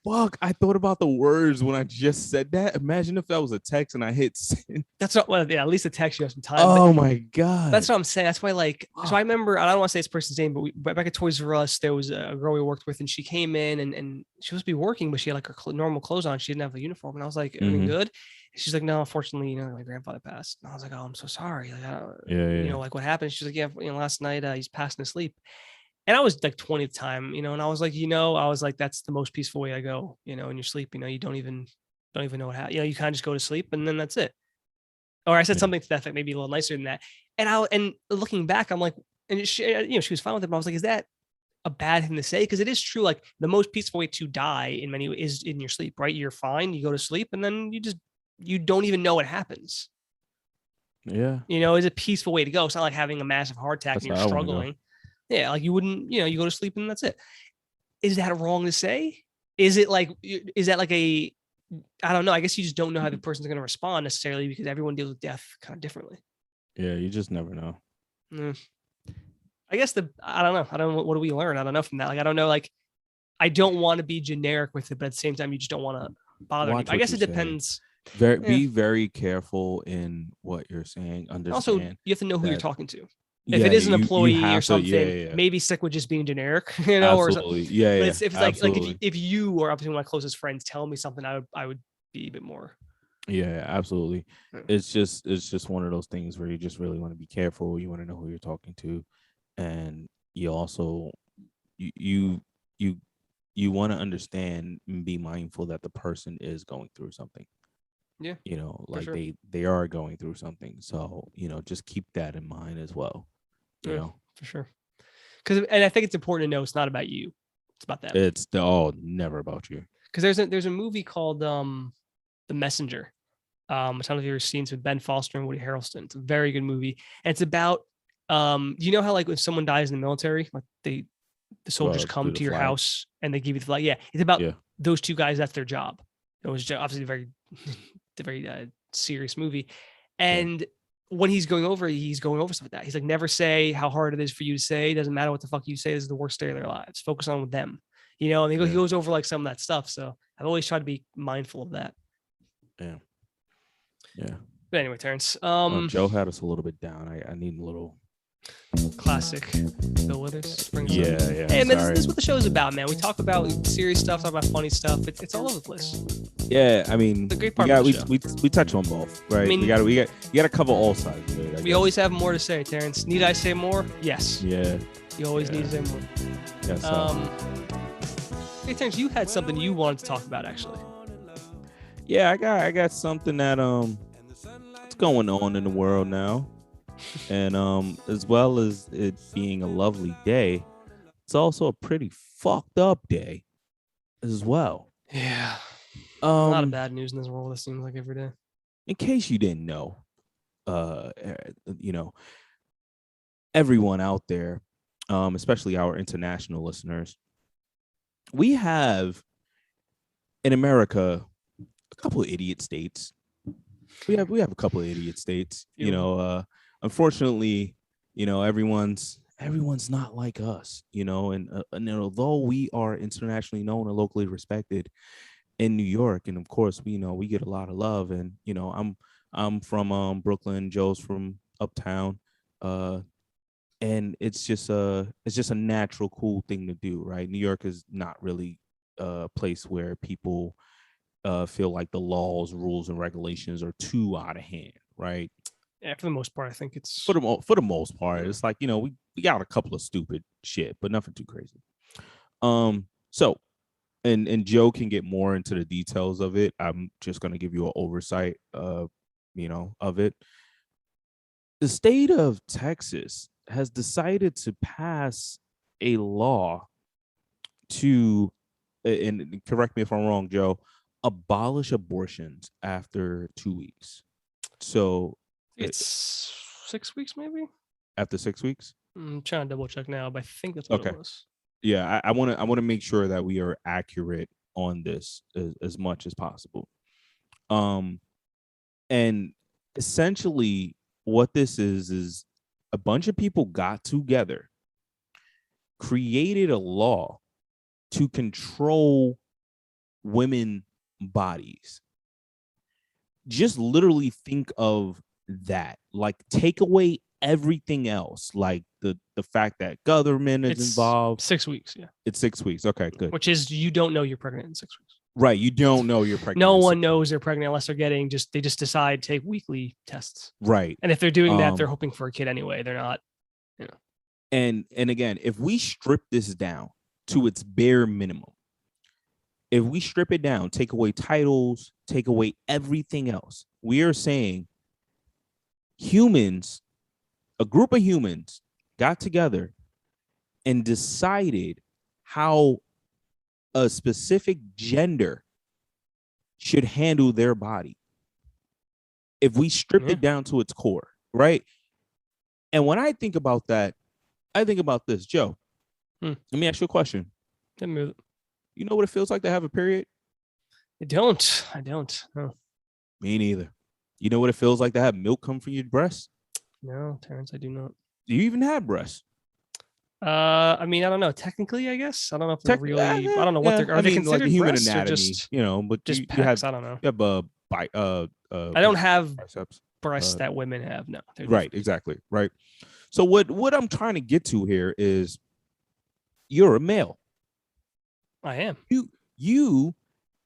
B: Fuck, I thought about the words when I just said that. Imagine if that was a text and I hit send.
A: That's not well. Yeah, at least the text you have some time.
B: Oh my god,
A: that's what I'm saying. That's why, like, so I remember. I don't want to say this person's name, but back at Toys R Us, there was a girl we worked with, and she came in and she was supposed to be working, but she had like her normal clothes on. She didn't have a uniform, and I was like, "Everything good?" And she's like, "No, unfortunately, my grandfather passed." And I was like, "Oh, I'm so sorry." Like, like what happened? She's like, "Yeah, last night he's passing asleep." And I was like 20 at the time, and I was like, I was like, that's the most peaceful way I go, in your sleep, you don't even know what happened. You kind of just go to sleep and then that's it. Or I said something to that effect, maybe a little nicer than that. And looking back, I'm like, and she was fine with it, but I was like, is that a bad thing to say? Because it is true. Like the most peaceful way to die in many ways is in your sleep, right? You're fine. You go to sleep and then you don't even know what happens.
B: Yeah.
A: It's a peaceful way to go. It's not like having a massive heart attack and you're struggling. Yeah, like you wouldn't, you go to sleep and that's it. Is that wrong to say? Is that like I don't know. I guess you just don't know how the person's going to respond necessarily because everyone deals with death kind of differently.
B: Yeah, you just never know.
A: I guess I don't know. What do we learn? I don't know from that. Like, I don't know. Like, I don't want to be generic with it, but at the same time, you just don't want to bother me. I guess it depends.
B: Be very careful in what you're saying. Understand.
A: Also, you have to know who you're talking to. If it is an employee or something, maybe stick with just being generic,
B: Absolutely.
A: Or but if it's like if you or obviously one of my closest friends tell me something, I would be a bit more.
B: Yeah, absolutely. It's just one of those things where you just really want to be careful. You want to know who you're talking to, and you also you want to understand and be mindful that the person is going through something.
A: Yeah,
B: like sure. they are going through something, so just keep that in mind as well.
A: For sure. And I think it's important to know it's not about you; it's about them.
B: It's never about you.
A: Because there's a movie called The Messenger. I don't know if you've ever seen it, with Ben Foster and Woody Harrelson. It's a very good movie, and it's about you know how like if someone dies in the military, like the soldiers come to your house and they give you the flag. Yeah, it's about those two guys. That's their job. It was obviously a very serious movie, and when he's going over stuff like that. He's like, never say how hard it is for you to say. It doesn't matter what the fuck you say. This is the worst day of their lives. Focus on with them, and he goes over like some of that stuff. So I've always tried to be mindful of that.
B: Yeah.
A: But anyway, Terrance,
B: Joe had us a little bit down. I need a little
A: classic Bill Withers.
B: Yeah.
A: Hey, man, this is what the show's about, man. We talk about serious stuff, talk about funny stuff. It's all over the place.
B: Yeah, I mean,
A: the great part of the show.
B: We touch on both, right? I mean, we got to cover all sides of it.
A: We always have more to say, Terrance. Need I say more? Yes.
B: Yeah.
A: You always need to say more.
B: Yes.
A: Hey, Terrance, you had something you wanted to talk about, actually.
B: Yeah, I got something that what's going on in the world now. And as well as it being a lovely day, it's also a pretty fucked up day as well.
A: Yeah. A lot of bad news in this world, it seems like, every day.
B: In case you didn't know, everyone out there, especially our international listeners, we have in America a couple of idiot states. We have a couple of idiot states. Unfortunately, everyone's not like us. And although we are internationally known and locally respected in New York, and of course we get a lot of love. And I'm from Brooklyn. Joe's from Uptown. And it's just a natural, cool thing to do, right? New York is not really a place where people feel like the laws, rules, and regulations are too out of hand, right?
A: Yeah, for the most part, I think it's
B: for the most part, it's like we got a couple of stupid shit, but nothing too crazy. So, and Joe can get more into the details of it. I'm just gonna give you an oversight, of it. The state of Texas has decided to pass a law to, and correct me if I'm wrong, Joe, abolish abortions after 2 weeks. So
A: it's 6 weeks, maybe.
B: After 6 weeks?
A: I'm trying to double check now, but I think that's what it was.
B: Yeah, I want to make sure that we are accurate on this as much as possible. And essentially what this is a bunch of people got together, created a law to control women bodies. Just literally think of that. Like, take away everything else, like the fact that government is involved.
A: 6 weeks. Yeah,
B: it's 6 weeks. Okay, good.
A: Which is, you don't know you're pregnant in 6 weeks.
B: Right, you don't know you're pregnant.
A: No one knows they're pregnant unless they're they just decide to take weekly tests.
B: Right.
A: And if they're doing that, they're hoping for a kid anyway. They're not,
B: And again, if we strip this down to its bare minimum, if we strip it down, take away titles, take away everything else, we are saying humans, a group of humans got together and decided how a specific gender should handle their body. If we stripped it down to its core, right? And when I think about that, I think about this, Joe. Let me ask you a question.
A: You
B: know what it feels like to have a period?
A: I don't. No.
B: Me neither. You know what it feels like to have milk come from your breast?
A: No, Terrance, I do not.
B: Do you even have breasts?
A: I mean, I don't know. Technically, I guess. I don't know if they're really. I don't know what they're. Are they considered
B: like the human
A: breasts
B: anatomy?
A: or just,
B: but
A: just
B: you
A: pecs?
B: have.
A: I don't know.
B: You have
A: I don't have
B: biceps.
A: breasts that women have. No.
B: Right. Exactly. Right. So what I'm trying to get to here is, you're a male.
A: I am.
B: You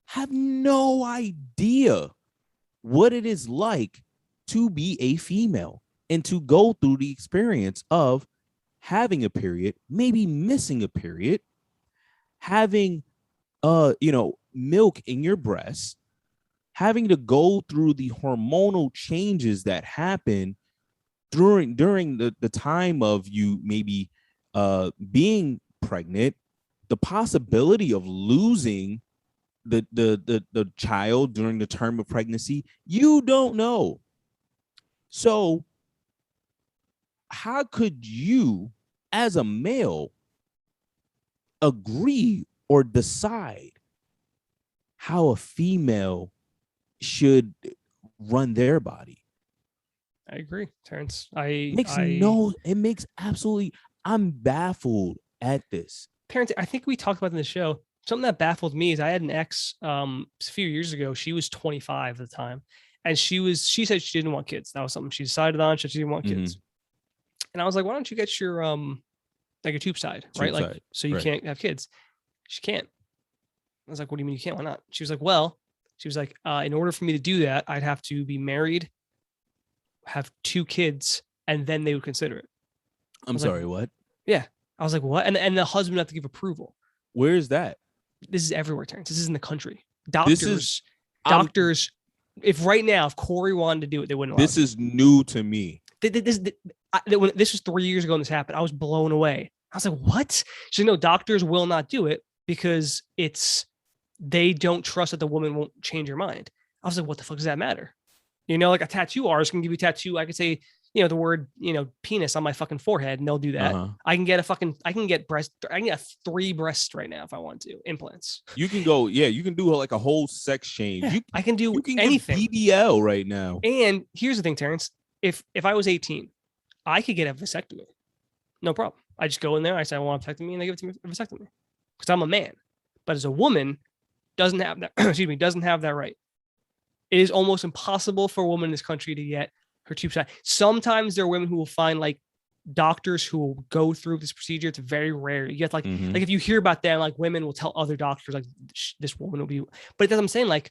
B: have no idea what it is like to be a female and to go through the experience of having a period, maybe missing a period, having milk in your breast, having to go through the hormonal changes that happen during the time of you maybe being pregnant, the possibility of losing the child during the term of pregnancy. You don't know. So how could you, as a male, agree or decide how a female should run their body?
A: I agree, Terrance.
B: It makes absolutely. I'm baffled at this.
A: Terrance, I think we talked about in the show. Something that baffled me is I had an ex a few years ago. She was 25 at the time, and she said she didn't want kids. That was something she decided on. She didn't want kids. And I was like, why don't you get your like a tube side, right? Like, so you can't have kids. She can't. I was like, what do you mean you can't? Why not? She was like, in order for me to do that, I'd have to be married, have 2 kids, and then they would consider it.
B: I'm sorry, what?
A: Yeah. I was like, what? And the husband would have to give approval.
B: Where is that?
A: This is everywhere, Terrance. This is in the country. Doctors. If right now, if Corey wanted to do it, they wouldn't allow
B: This is new to me.
A: This was 3 years ago when this happened. I was blown away. I was like, what? So, doctors will not do it because they don't trust that the woman won't change her mind. I was like, what the fuck does that matter? Like a tattoo artist can give you a tattoo. I could say, the word, penis on my fucking forehead, and they'll do that. I can get I can get 3 breasts right now if I want to, implants.
B: You can go, you can do like a whole sex change.
A: Yeah, I can do
B: you can
A: anything.
B: Get BBL right now.
A: And here's the thing, Terrance. If I was 18, I could get a vasectomy. No problem. I just go in there, I say I want a vasectomy, and they give it to me a vasectomy. Because I'm a man. But as a woman, doesn't have that, doesn't have that right. It is almost impossible for a woman in this country to get her tube side. Sometimes there are women who will find like doctors who will go through this procedure. It's very rare. You get like if you hear about that, like women will tell other doctors like this woman will be, but that's what I'm saying. Like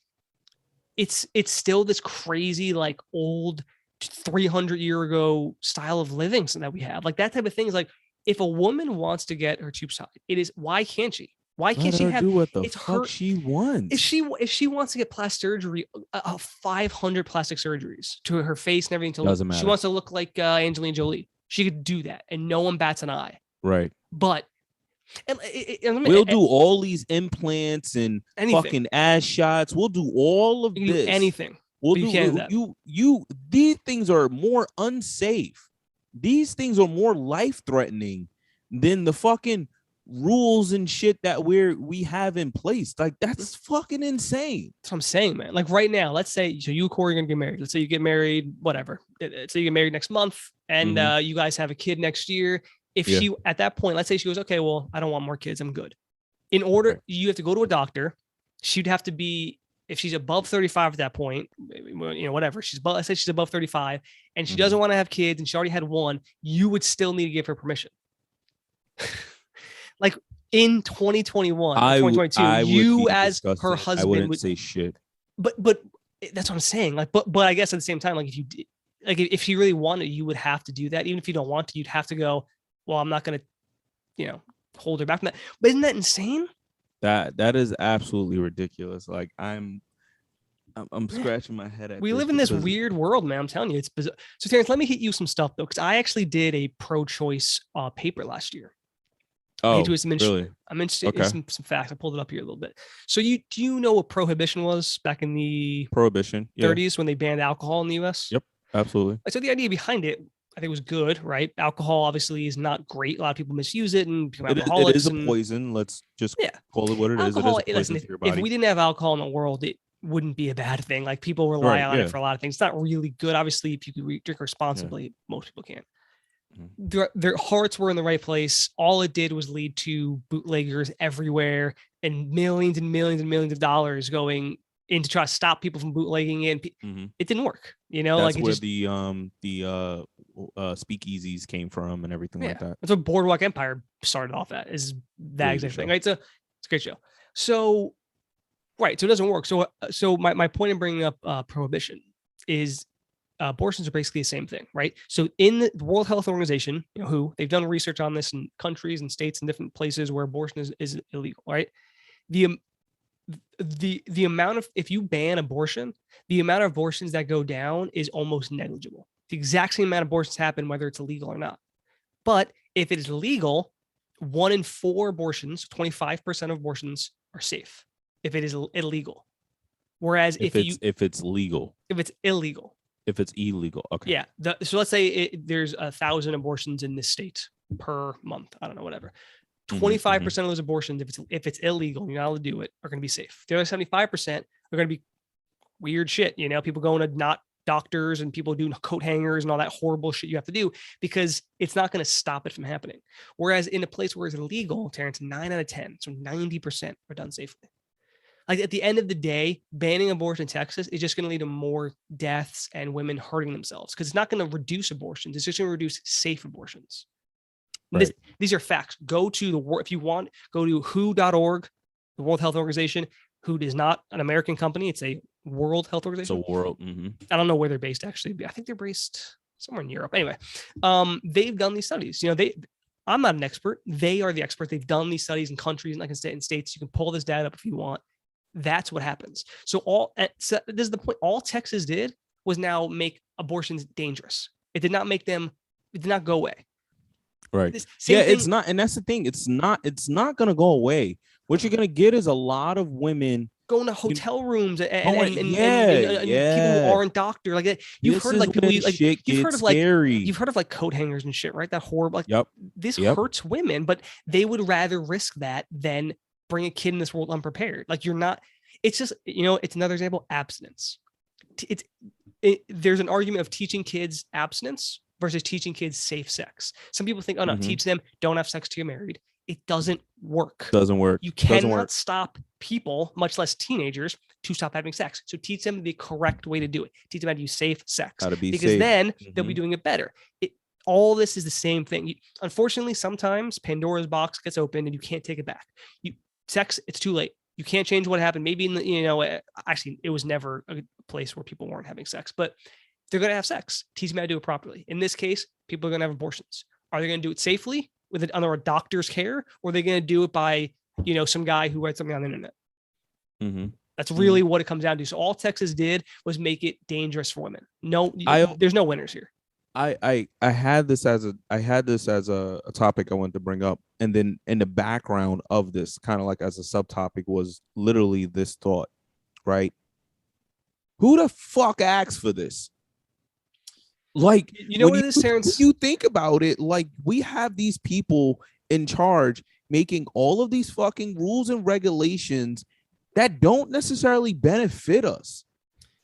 A: it's still this crazy, like old 300-year ago style of living that we have. Like that type of thing is like, if a woman wants to get her tube side, why can't she? Why can't she
B: do what the fuck she wants?
A: If she wants to get plastic surgery, 500 plastic surgeries to her face and everything,
B: doesn't matter.
A: She wants to look like Angelina Jolie. She could do that, and no one bats an eye.
B: Right.
A: But
B: we'll do all these implants and fucking ass shots. We'll do all of this.
A: Anything.
B: We'll do these things are more unsafe. These things are more life-threatening than the fucking rules and shit that we have in place. Like, that's fucking insane.
A: That's what I'm saying, man. Like right now, let's say, so you and Corey are gonna get married. Let's say you get married, whatever. So you get married next month, and you guys have a kid next year. If she, at that point, let's say she goes, okay, well, I don't want more kids. I'm good. In order, you have to go to a doctor. She'd have to be, if she's above 35 at that point, whatever. Let's say she's above 35 and she doesn't want to have kids and she already had one, you would still need to give her permission. Like in 2021, 2022, you as her husband
B: I wouldn't say shit.
A: But that's what I'm saying. Like, but I guess at the same time, like if you really wanted, you would have to do that. Even if you don't want to, you'd have to go, well, I'm not going to, hold her back from that. But isn't that insane?
B: That is absolutely ridiculous. Like I'm scratching my head at.
A: We live in this weird world, man. I'm telling you, it's bizarre. So Terrance, let me hit you some stuff though, because I actually did a pro-choice paper last year.
B: Oh, really?
A: I'm interested in some facts. I pulled it up here a little bit. So do you know what prohibition was back in the 30s when they banned alcohol in the U.S.?
B: Yep, absolutely.
A: So the idea behind it, I think, was good, right? Alcohol obviously is not great. A lot of people misuse it, and
B: it is a poison. Let's just call it what it is. It is a poison to your body.
A: If we didn't have alcohol in the world, it wouldn't be a bad thing. Like people rely on it for a lot of things. It's not really good. Obviously, if you could drink responsibly, most people can't. Their hearts were in the right place. All it did was lead to bootleggers everywhere and millions of dollars going in to try to stop people from bootlegging it. It didn't work.
B: That's where the speakeasies came from and everything like that.
A: That's what Boardwalk Empire started off at, is that exact thing, right? So it's a great show. So, right. So it doesn't work. So my point in bringing up prohibition is abortions are basically the same thing, right? So in the World Health Organization, they've done research on this in countries and states and different places where abortion is illegal, right? The amount of, if you ban abortion, the amount of abortions that go down is almost negligible. The exact same amount of abortions happen whether it's illegal or not. But if it is legal, 1 in 4 abortions, 25% of abortions are safe if it is illegal. Whereas if it's
B: illegal, if it's illegal. Okay.
A: Yeah. So let's say there's 1,000 abortions in this state per month. I don't know, whatever. 25% of those abortions, if it's illegal, you're not allowed to do it, are going to be safe. The other 75% are going to be weird shit. People going to not doctors and people doing coat hangers and all that horrible shit you have to do because it's not going to stop it from happening. Whereas in a place where it's illegal, Terrance, 9 out of 10, so 90% are done safely. Like at the end of the day, banning abortion in Texas is just going to lead to more deaths and women hurting themselves because it's not going to reduce abortions. It's just going to reduce safe abortions. Right. These are facts. Go to if you want, go to WHO.org, the World Health Organization. WHO is not an American company. It's a World Health Organization.
B: It's a world.
A: I don't know where they're based, actually. I think they're based somewhere in Europe. Anyway, they've done these studies. I'm not an expert. They are the expert. They've done these studies in countries and in states. You can pull this data up if you want. That's what happens. So this is the point. All Texas did was now make abortions dangerous. It did not make them. It did not go away.
B: Right. It's not, and that's the thing. It's not going to go away. What you're going to get is a lot of women
A: going to hotel rooms and people who aren't doctors. Like you've heard like people you've heard of like coat hangers and shit, right? That horrible. Like, this hurts women, but they would rather risk that than bring a kid in this world unprepared. Like you're not. It's just it's another example. Abstinence. There's an argument of teaching kids abstinence versus teaching kids safe sex. Some people think, oh no, teach them don't have sex till you're married. It doesn't work. You cannot stop people, much less teenagers, to stop having sex. So teach them the correct way to do it. Teach them how to use safe sex. Because safe. Then they'll be doing it better. All this is the same thing. Unfortunately, sometimes Pandora's box gets opened and you can't take it back. Sex, it's too late. You can't change what happened. Maybe actually, it was never a place where people weren't having sex, but they're going to have sex. Teach them how to do it properly. In this case, people are going to have abortions. Are they going to do it safely with it under a doctor's care, or are they going to do it by, some guy who writes something on the internet? That's really what it comes down to. So all Texas did was make it dangerous for women. No, there's no winners here.
B: I had this as a topic I wanted to bring up, and then in the background of this, kind of like as a subtopic, was literally this thought, right? Who the fuck asked for this? Like,
A: what it is, Terrance?
B: You think about it, like we have these people in charge, making all of these fucking rules and regulations that don't necessarily benefit us.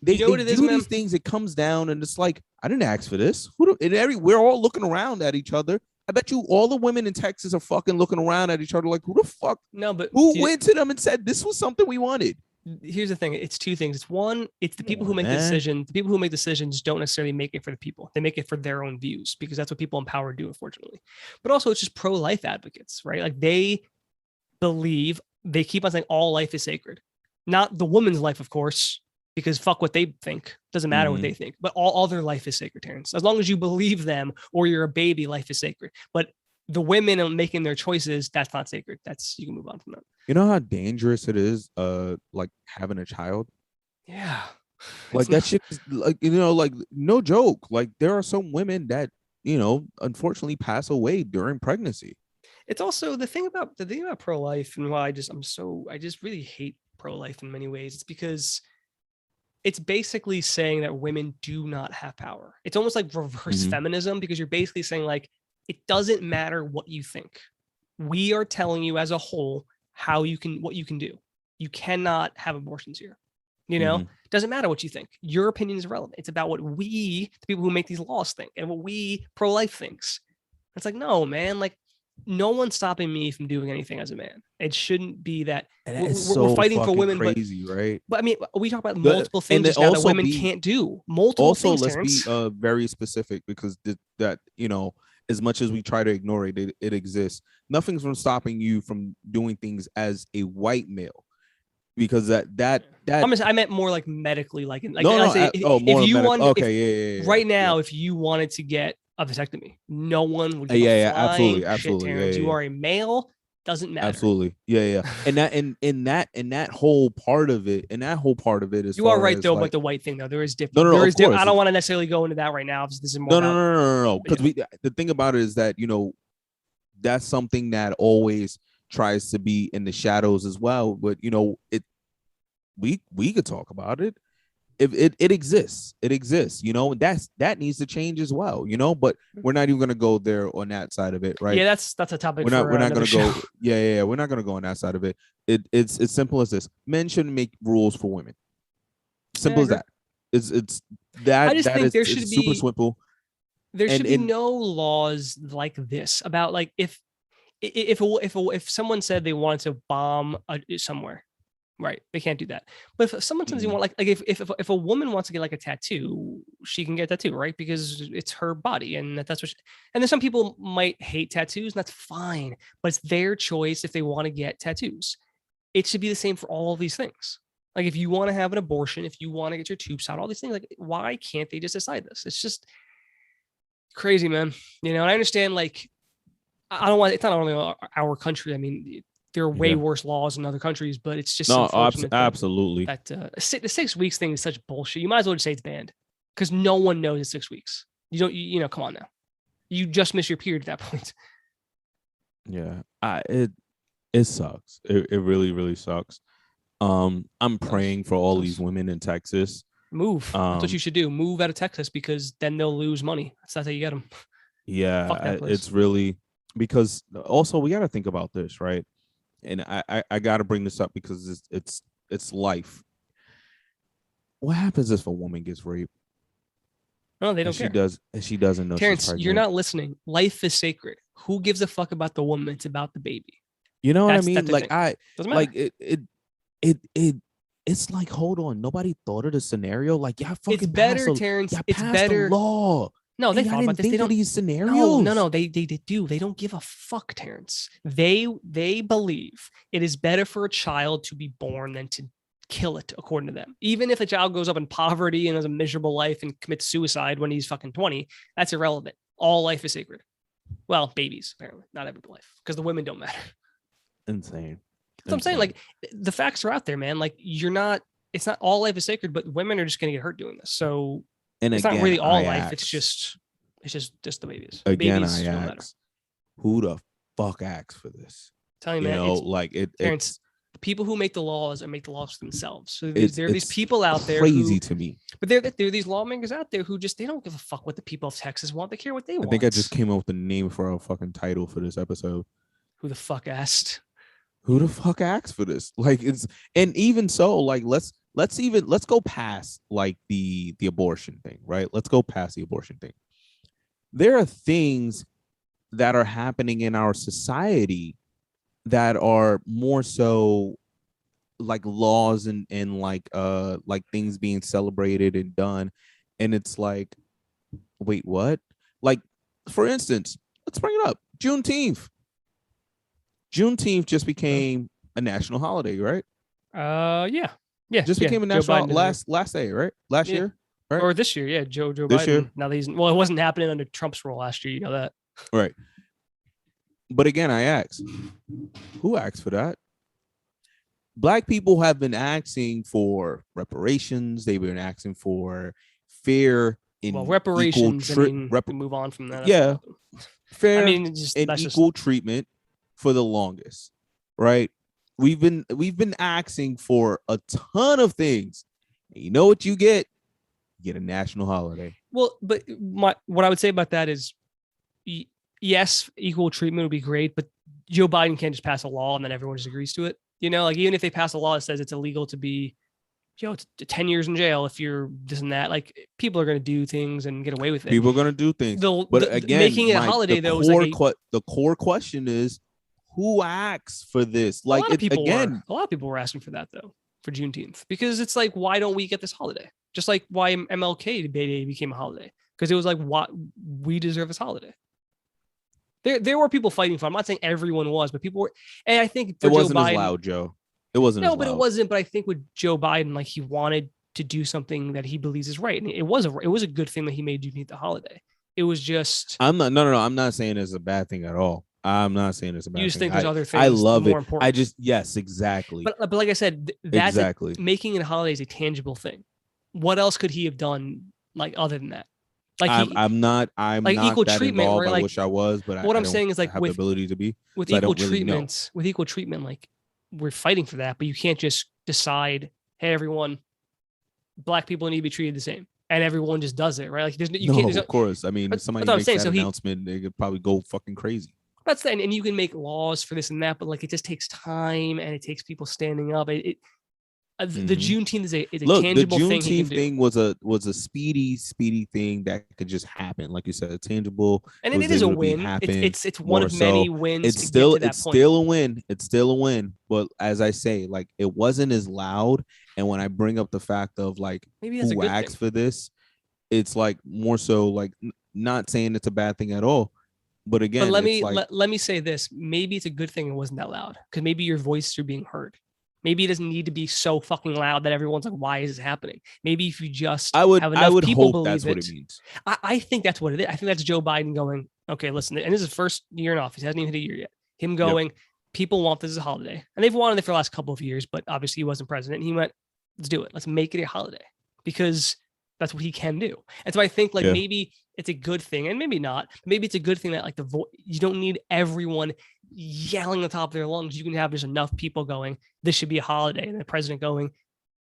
B: They do these things. It comes down and it's like, I didn't ask for this. We're all looking around at each other. I bet you all the women in Texas are fucking looking around at each other like, who the fuck?
A: No, but
B: who went to them and said this was something we wanted?
A: Here's the thing. It's two things. It's one, it's the people who make the decision. The people who make decisions don't necessarily make it for the people. They make it for their own views because that's what people in power do, unfortunately. But also it's just pro-life advocates, right? Like they believe, they keep on saying all life is sacred. Not the woman's life, of course, because fuck what they think. Doesn't matter what they think. But all their life is sacred, Terrance. As long as you believe them or you're a baby, life is sacred. But the women are making their choices, that's not sacred. That's, you can move on from that.
B: You know how dangerous it is, like having a child?
A: Yeah.
B: Like that shit is like, you know, like no joke. Like there are some women that, you know, unfortunately pass away during pregnancy.
A: It's also the thing about pro-life and why I just really hate pro-life in many ways. It's because it's basically saying that women do not have power. It's almost like reverse feminism, because you're basically saying like, it doesn't matter what you think. We are telling you as a whole what you can do. You cannot have abortions here. You know, doesn't matter what you think. Your opinion is irrelevant. It's about what we, the people who make these laws, think and what we pro-life thinks. It's like, no, man, like no one's stopping me from doing anything as a man. It shouldn't be that we're fighting for women,
B: crazy, right?
A: But I mean, we talk about multiple things that women can't do. Multiple things. Also,
B: let's be very specific, because that, you know, as much as we try to ignore it, it exists. Nothing's from stopping you from doing things as a white male, because
A: I meant more like medically, like
B: if you want,
A: right now, if you wanted to get a vasectomy, no one would.
B: Absolutely.
A: Shit, you are a male. Doesn't matter.
B: Absolutely. And that whole part of it, is,
A: you are right though, like the white thing though. There is different. I don't want to necessarily go into that right now. This is more
B: no. Because the thing about it is that, you know, that's something that always tries to be in the shadows as well. But you know, we could talk about it. If it exists, you know, that needs to change as well, you know, but we're not even going to go there on that side of it, right?
A: Yeah, that's a topic.
B: We're not going to go. Yeah. We're not going to go on that side of it. It's as simple as this: men shouldn't make rules for women. Simple as that. It's that.
A: I just think there should be
B: super simple.
A: There should be no laws like this about like if someone said they wanted to bomb somewhere. Right, they can't do that. But if someone says you want, like if a woman wants to get like a tattoo, she can get a tattoo, right? Because it's her body, and that's what. And then some people might hate tattoos, and that's fine. But it's their choice if they want to get tattoos. It should be the same for all of these things. Like if you want to have an abortion, if you want to get your tubes out, all these things. Like why can't they just decide this? It's just crazy, man. You know, and I understand. Like I don't want. It's not only our country. I mean. There are way worse laws in other countries, but it's just
B: absolutely
A: that the 6 weeks thing is such bullshit. You might as well just say it's banned, because no one knows it's 6 weeks. You don't, you know, come on now. You just miss your period at that point.
B: Yeah, it sucks. It really, really sucks. I'm praying for all these women in Texas.
A: Move. That's what you should do. Move out of Texas, because then they'll lose money. That's how you get them.
B: Yeah, it's really, because also we got to think about this, right? And I got to bring this up because it's life. What happens if a woman gets raped?
A: No, they don't care.
B: She doesn't know.
A: Terrance, you're not listening. Life is sacred. Who gives a fuck about the woman? It's about the baby.
B: You know what I mean? Like it's like, hold on. Nobody thought of the scenario. Like, yeah, fucking.
A: It's better, Terrance. It's better.
B: Law.
A: No, they thought about this. They don't
B: these scenarios.
A: No. They do. They don't give a fuck, Terrance. They believe it is better for a child to be born than to kill it, according to them. Even if a child goes up in poverty and has a miserable life and commits suicide when he's fucking 20, that's irrelevant. All life is sacred. Well, babies, apparently, not every life, because the women don't matter.
B: Insane.
A: That's what I'm saying. Like the facts are out there, man. Like it's not all life is sacred, but women are just going to get hurt doing this. So. And it's not really all life. It's just the babies.
B: Again,
A: babies
B: I ask, who the fuck acts for this?
A: Tell you, man.
B: Know, like
A: Terrance, the people who make the laws make the laws for themselves. So there are these people out there.
B: Crazy to me.
A: But there are these lawmakers out there who they don't give a fuck what the people of Texas want. They care what they want.
B: I think I just came up with the name for our fucking title for this episode.
A: Who the fuck asked?
B: Who the fuck asked for this? Like, it's, and even so, like, let's go past like the abortion thing, right? Let's go past the abortion thing. There are things that are happening in our society that are more so like laws and like things being celebrated and done, and it's like, wait, what? Like, for instance, let's bring it up. Juneteenth just became a national holiday, right?
A: Yeah.
B: Just became a national last day, right? Last year, right?
A: Or this year, yeah. Joe
B: this
A: Biden.
B: Year?
A: Now that it wasn't happening under Trump's rule last year. You know that,
B: right? But again, I ask, who asked for that? Black people have been asking for reparations. They've been asking for fair and
A: reparations. Move on from that.
B: Yeah, fair and equal treatment for the longest, right? We've been asking for a ton of things. And you know what you get? You get a national holiday.
A: Well, but what I would say about that is, yes, equal treatment would be great, but Joe Biden can't just pass a law and then everyone just agrees to it. You know, like even if they pass a law that says it's illegal to be, it's 10 years in jail if you're this and that, like people are going to do things and get away with it.
B: People are going to do things. But again,
A: making it a holiday though is like
B: the core question is, who asked for this? Like,
A: a lot of people were asking for that though, for Juneteenth, because it's like, why don't we get this holiday? Just like why MLK Day became a holiday, because it was like, what, we deserve this holiday. There were people fighting for it. I'm not saying everyone was, but people were, and I think
B: it wasn't as loud, Joe. It wasn't.
A: No, but it wasn't. But I think with Joe Biden, like he wanted to do something that he believes is right, and it was a good thing that he made Juneteenth the holiday. It was just.
B: I'm not saying it's a bad thing at all. I'm not saying it's a bad thing.
A: You just think there's other things.
B: I love
A: more
B: it.
A: Important.
B: Yes, exactly.
A: But like I said, that's
B: exactly
A: making it a holiday is a tangible thing. What else could he have done like other than that? Like
B: I'm not
A: equal
B: that
A: treatment.
B: Involved.
A: Like,
B: I wish I was, but
A: what
B: I'm
A: saying is like
B: have the ability to be
A: with equal treatment. With equal treatment, like we're fighting for that, but you can't just decide, hey, everyone, Black people need to be treated the same, and everyone just does it, right? Like can't.
B: Of course. I mean, if somebody makes that announcement, they could probably go fucking crazy.
A: That's the, and you can make laws for this and that, but like it just takes time and it takes people standing up. The Juneteenth is a tangible thing.
B: The Juneteenth thing was a speedy thing that could just happen, like you said, tangible.
A: And it is a win. It's one of many wins.
B: It's still a win. It's still a win. But as I say, like it wasn't as loud. And when I bring up the fact of like who asked for this, it's like more so like not saying it's a bad thing at all. But again,
A: let me say this. Maybe it's a good thing it wasn't that loud, because maybe your voices are being heard. Maybe it doesn't need to be so fucking loud that everyone's like, why is this happening? Maybe if you just
B: I would
A: people
B: hope that's what it means.
A: I think that's what it is. I think that's Joe Biden going, okay, listen, and this is his first year in office. He hasn't even hit a year yet. Him going, people want this as a holiday. And they've wanted it for the last couple of years, but obviously he wasn't president. And he went, let's do it. Let's make it a holiday, because that's what he can do. And so I think like maybe it's a good thing, and maybe not. Maybe it's a good thing that like you don't need everyone yelling at the top of their lungs. You can have just enough people going, this should be a holiday, and the president going,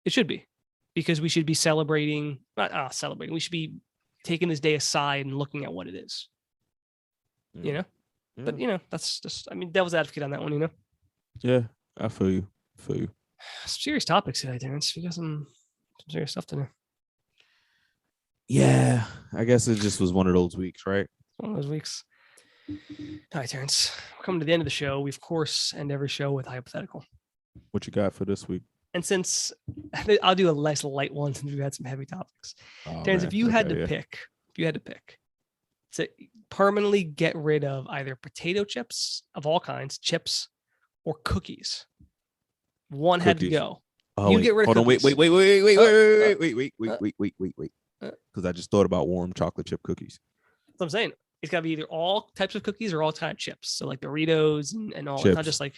A: it should be, because we should be celebrating, not celebrating. We should be taking this day aside and looking at what it is, you know? Yeah. But that's just, devil's advocate on that one,
B: Yeah, I feel you.
A: Serious topics today, Terrance. We got some serious stuff to do.
B: Yeah, I guess it just was one of those weeks, right?
A: One of those weeks. All right, Terrance. We're coming to the end of the show. We, of course, end every show with a hypothetical.
B: What you got for this week?
A: And since I'll do a nice light one, since we've had some heavy topics. Terrance, if you had to pick to permanently get rid of either potato chips of all kinds, chips, or cookies, one had to go.
B: Oh, you get rid of cookies. Hold on, wait. Because I just thought about warm chocolate chip cookies.
A: That's what I'm saying. It's got to be either all types of cookies or all types of chips. So like Doritos and all. Chips. It's not just like,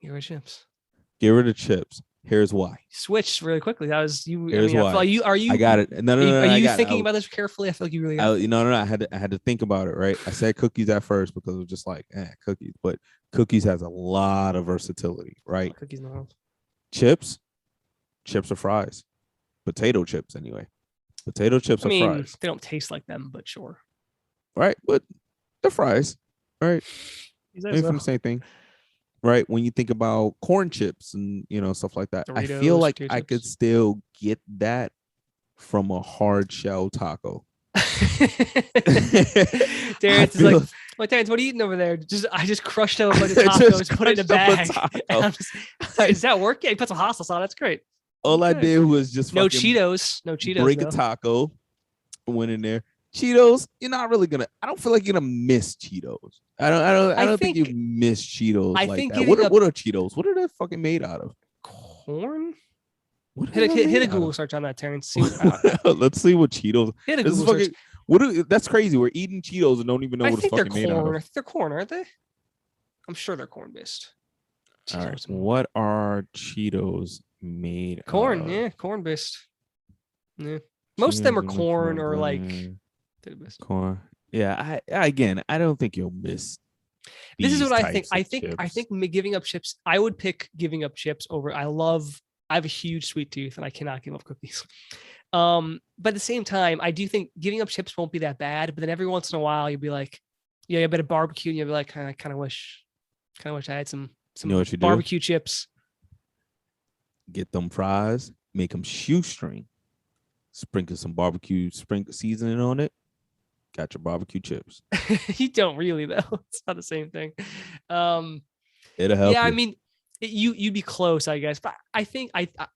A: get rid of chips.
B: Get rid of chips. Here's why.
A: Switch really quickly. That was you.
B: Here's why.
A: Are you?
B: I got it. No.
A: Are you thinking about this carefully? I feel like you really.
B: No. I had to think about it. Right. I said cookies at first because it was just like cookies, but cookies has a lot of versatility. Right.
A: Cookies in the world.
B: Chips or fries. Potato chips anyway. Potato chips or fries.
A: They don't taste like them, but sure.
B: Right, but they're fries. All right. Made from the same thing. Right. When you think about corn chips and, stuff like that,
A: Doritos,
B: I feel like
A: potato
B: I
A: chips.
B: could still get that from a hard shell taco.
A: Terrance is like, well, Terrance, what are you eating over there? I just crushed up a bunch of tacos, put it in a bag. Is that working? He put some hot sauce on. That's great.
B: All I did was just
A: no Cheetos. No Cheetos.
B: Break a taco, went in there. Cheetos, you're not really gonna. I don't feel like you're gonna miss Cheetos. I don't think you miss Cheetos like that. What are Cheetos? What are they fucking made out of?
A: Corn. Hit a Google search on that, Terrance.
B: Let's see what Cheetos.
A: Hit a Google search.
B: That's crazy. We're eating Cheetos and don't even know what it's fucking made out of.
A: They're corn, aren't they? I'm sure they're corn based.
B: All right. What are Cheetos made of?
A: Corn, yeah, corn based. Yeah. Most of them are corn or like
B: corn. Yeah, I don't think you'll miss.
A: This is what I think. I think giving up chips. I would pick giving up chips over. I have a huge sweet tooth and I cannot give up cookies. But at the same time, I do think giving up chips won't be that bad. But then every once in a while, you'll be like, yeah, a bit of barbecue, and you'll be like, I kind of wish I had some barbecue chips.
B: Get them fries, make them shoestring, sprinkle some barbecue seasoning on it. Got your barbecue chips.
A: You don't really though. It's not the same thing.
B: It'll help.
A: Yeah, I mean, you'd be close, I guess. But I think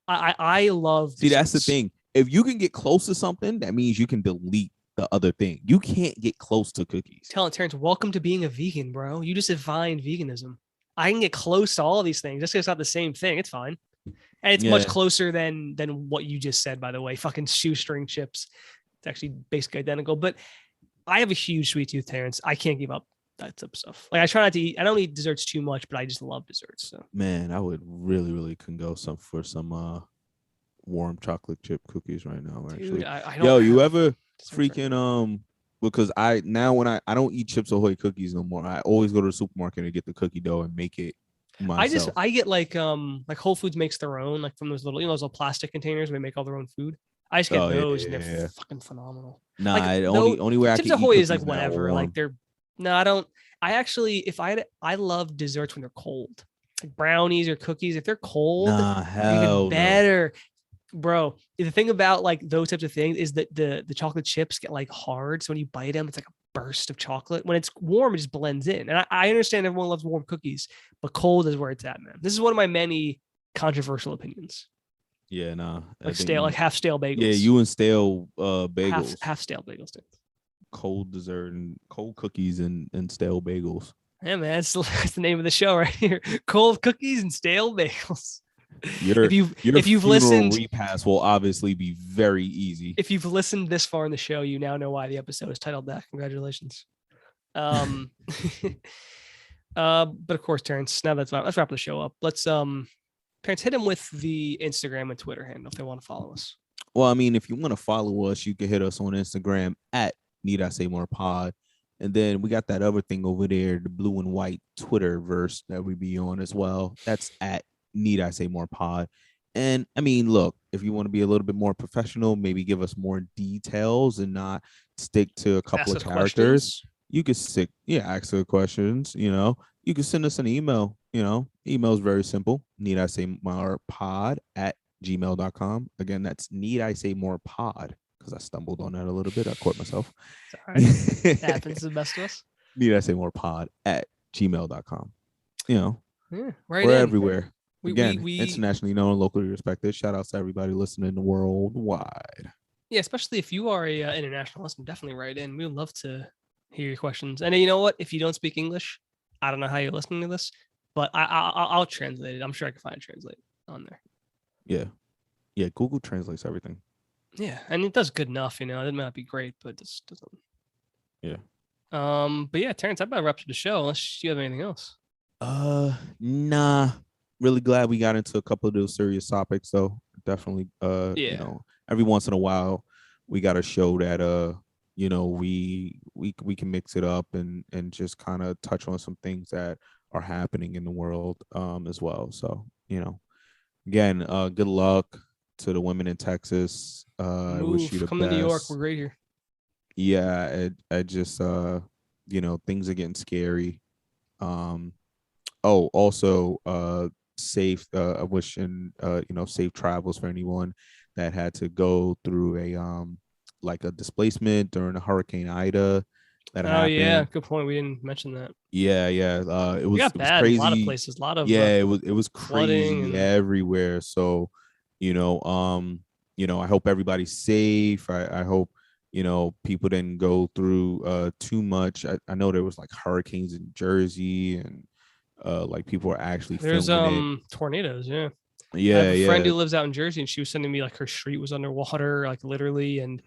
A: I love.
B: See, that's the thing. If you can get close to something, that means you can delete the other thing. You can't get close to cookies.
A: Tell Terrance, welcome to being a vegan, bro. You just defined veganism. I can get close to all of these things. Just because it's not the same thing, it's fine. And it's much closer than what you just said, by the way. Fucking shoestring chips. It's actually basically identical. But I have a huge sweet tooth, Terrance. I can't give up that type of stuff. Like I try not to eat. I don't eat desserts too much, but I just love desserts. So
B: man, I would really can go for some warm chocolate chip cookies right now. Actually, dude, you ever freaking because when I don't eat Chips Ahoy cookies no more. I always go to the supermarket and get the cookie dough and make it myself.
A: I get like Whole Foods makes their own, like from those little those little plastic containers where they make all their own food. I just get those and they're fucking phenomenal.
B: Nah, like, only way I can
A: Chips Ahoy is like whatever. Like I don't. I actually, I love desserts when they're cold, like brownies or cookies. If they're cold, even better. Bro, the thing about like those types of things is that the chocolate chips get like hard. So when you bite them, it's like a burst of chocolate. When it's warm, it just blends in. And I understand everyone loves warm cookies, but cold is where it's at, man. This is one of my many controversial opinions.
B: Yeah, nah.
A: Like half stale bagels.
B: Yeah, you and stale bagels.
A: Half stale bagels.
B: Cold dessert and cold cookies and stale bagels.
A: Yeah, man, that's the name of the show right here. Cold cookies and stale bagels.
B: If you've listened, repass will obviously be very easy.
A: If you've listened this far in the show, you now know why the episode is titled that. Congratulations. But of course, Terrance, now let's wrap the show up. Let's Terrance, hit him with the Instagram and Twitter handle if they want to follow us.
B: Well, I mean, if you want to follow us, you can hit us on Instagram at Need I Say More Pod. And then we got that other thing over there, the blue and white Twitter verse that we be on as well. That's at Need I Say More Pod. And I mean, look, if you want to be a little bit more professional, maybe give us more details and not stick to a couple of characters. You could ask the questions, you can send us an email, email is very simple. Need I Say More Pod at gmail.com. Again, that's Need I Say More Pod. Because I stumbled on that a little bit. I caught myself.
A: It happens to the best of us.
B: Need I Say More Pod at gmail.com.
A: We're
B: everywhere. Again, internationally known, locally respected. Shout out to everybody listening worldwide.
A: Yeah, especially if you are a international listener, definitely write in. We would love to hear your questions. And you know what? If you don't speak English, I don't know how you're listening to this, but I'll translate it. I'm sure I can find a translate on there.
B: Yeah. Google translates everything.
A: Yeah, and it does good enough, It might not be great, but it just doesn't.
B: Yeah.
A: But yeah, Terrance, I about wraps up the show unless you have anything else.
B: Nah. Really glad we got into a couple of those serious topics, though. Definitely. Every once in a while, we got to show that we can mix it up and just kind of touch on some things that are happening in the world as well. So again, good luck to the women in Texas. I wish you the
A: come
B: best.
A: to New York. We're great here.
B: Yeah, I just things are getting scary. Also, safe. I wish safe travels for anyone that had to go through like a displacement during the Hurricane Ida that happened.
A: Yeah, good point. We didn't mention that.
B: Yeah. It was
A: bad
B: crazy.
A: In a lot of places. A lot of
B: it was
A: flooding
B: crazy everywhere. So, I hope everybody's safe. I hope people didn't go through too much. I know there was like hurricanes in Jersey and like people were actually
A: there's
B: filming
A: tornadoes. Yeah.
B: Yeah,
A: I have a friend who lives out in Jersey, and she was sending me like her street was underwater, like literally, and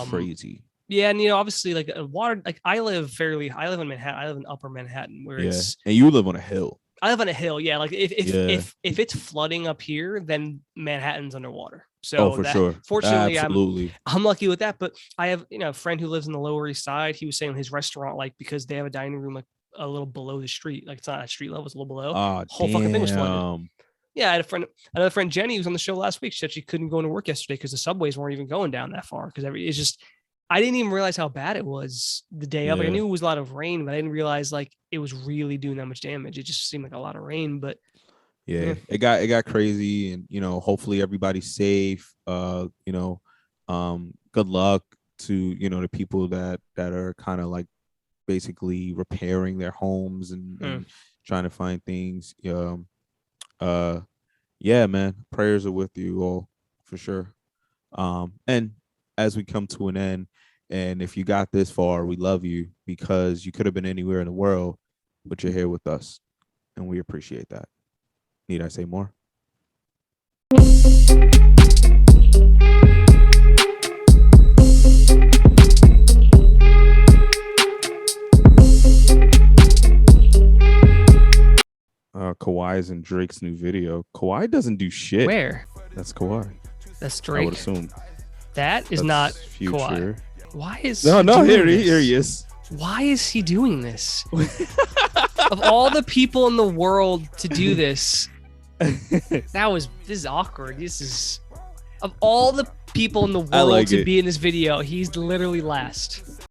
B: crazy.
A: Yeah, and obviously, like water. Like I live in Manhattan. I live in Upper Manhattan, where it's.
B: And you live on a hill.
A: I live on a hill. Yeah, like if it's flooding up here, then Manhattan's underwater. So
B: for sure.
A: Fortunately,
B: absolutely,
A: I'm lucky with that. But I have a friend who lives in the Lower East Side. He was saying his restaurant, like because they have a dining room like a little below the street, like it's not at street level, it's a little below. Whole fucking thing was flooded. Yeah, I had another friend, Jenny, who was on the show last week. She said she couldn't go into work yesterday because the subways weren't even going down that far. Because it's just, I didn't even realize how bad it was the day of. Like, I knew it was a lot of rain, but I didn't realize like it was really doing that much damage. It just seemed like a lot of rain, but
B: it got crazy, and hopefully everybody's safe. Good luck to the people that are kind of like basically repairing their homes and trying to find things. Yeah, man, prayers are with you all for sure. And as we come to an end, and if you got this far, we love you because you could have been anywhere in the world, but you're here with us, and we appreciate that. Need I say more? Kawhi's in Drake's new video. Kawhi doesn't do shit.
A: Where?
B: That's Kawhi.
A: That's Drake.
B: I would assume.
A: That's not Future. Kawhi. Why is
B: here he is.
A: Why is he doing this? Of all the people in the world to do this, this is awkward. This is of all the people in the world to be in this video, he's literally last.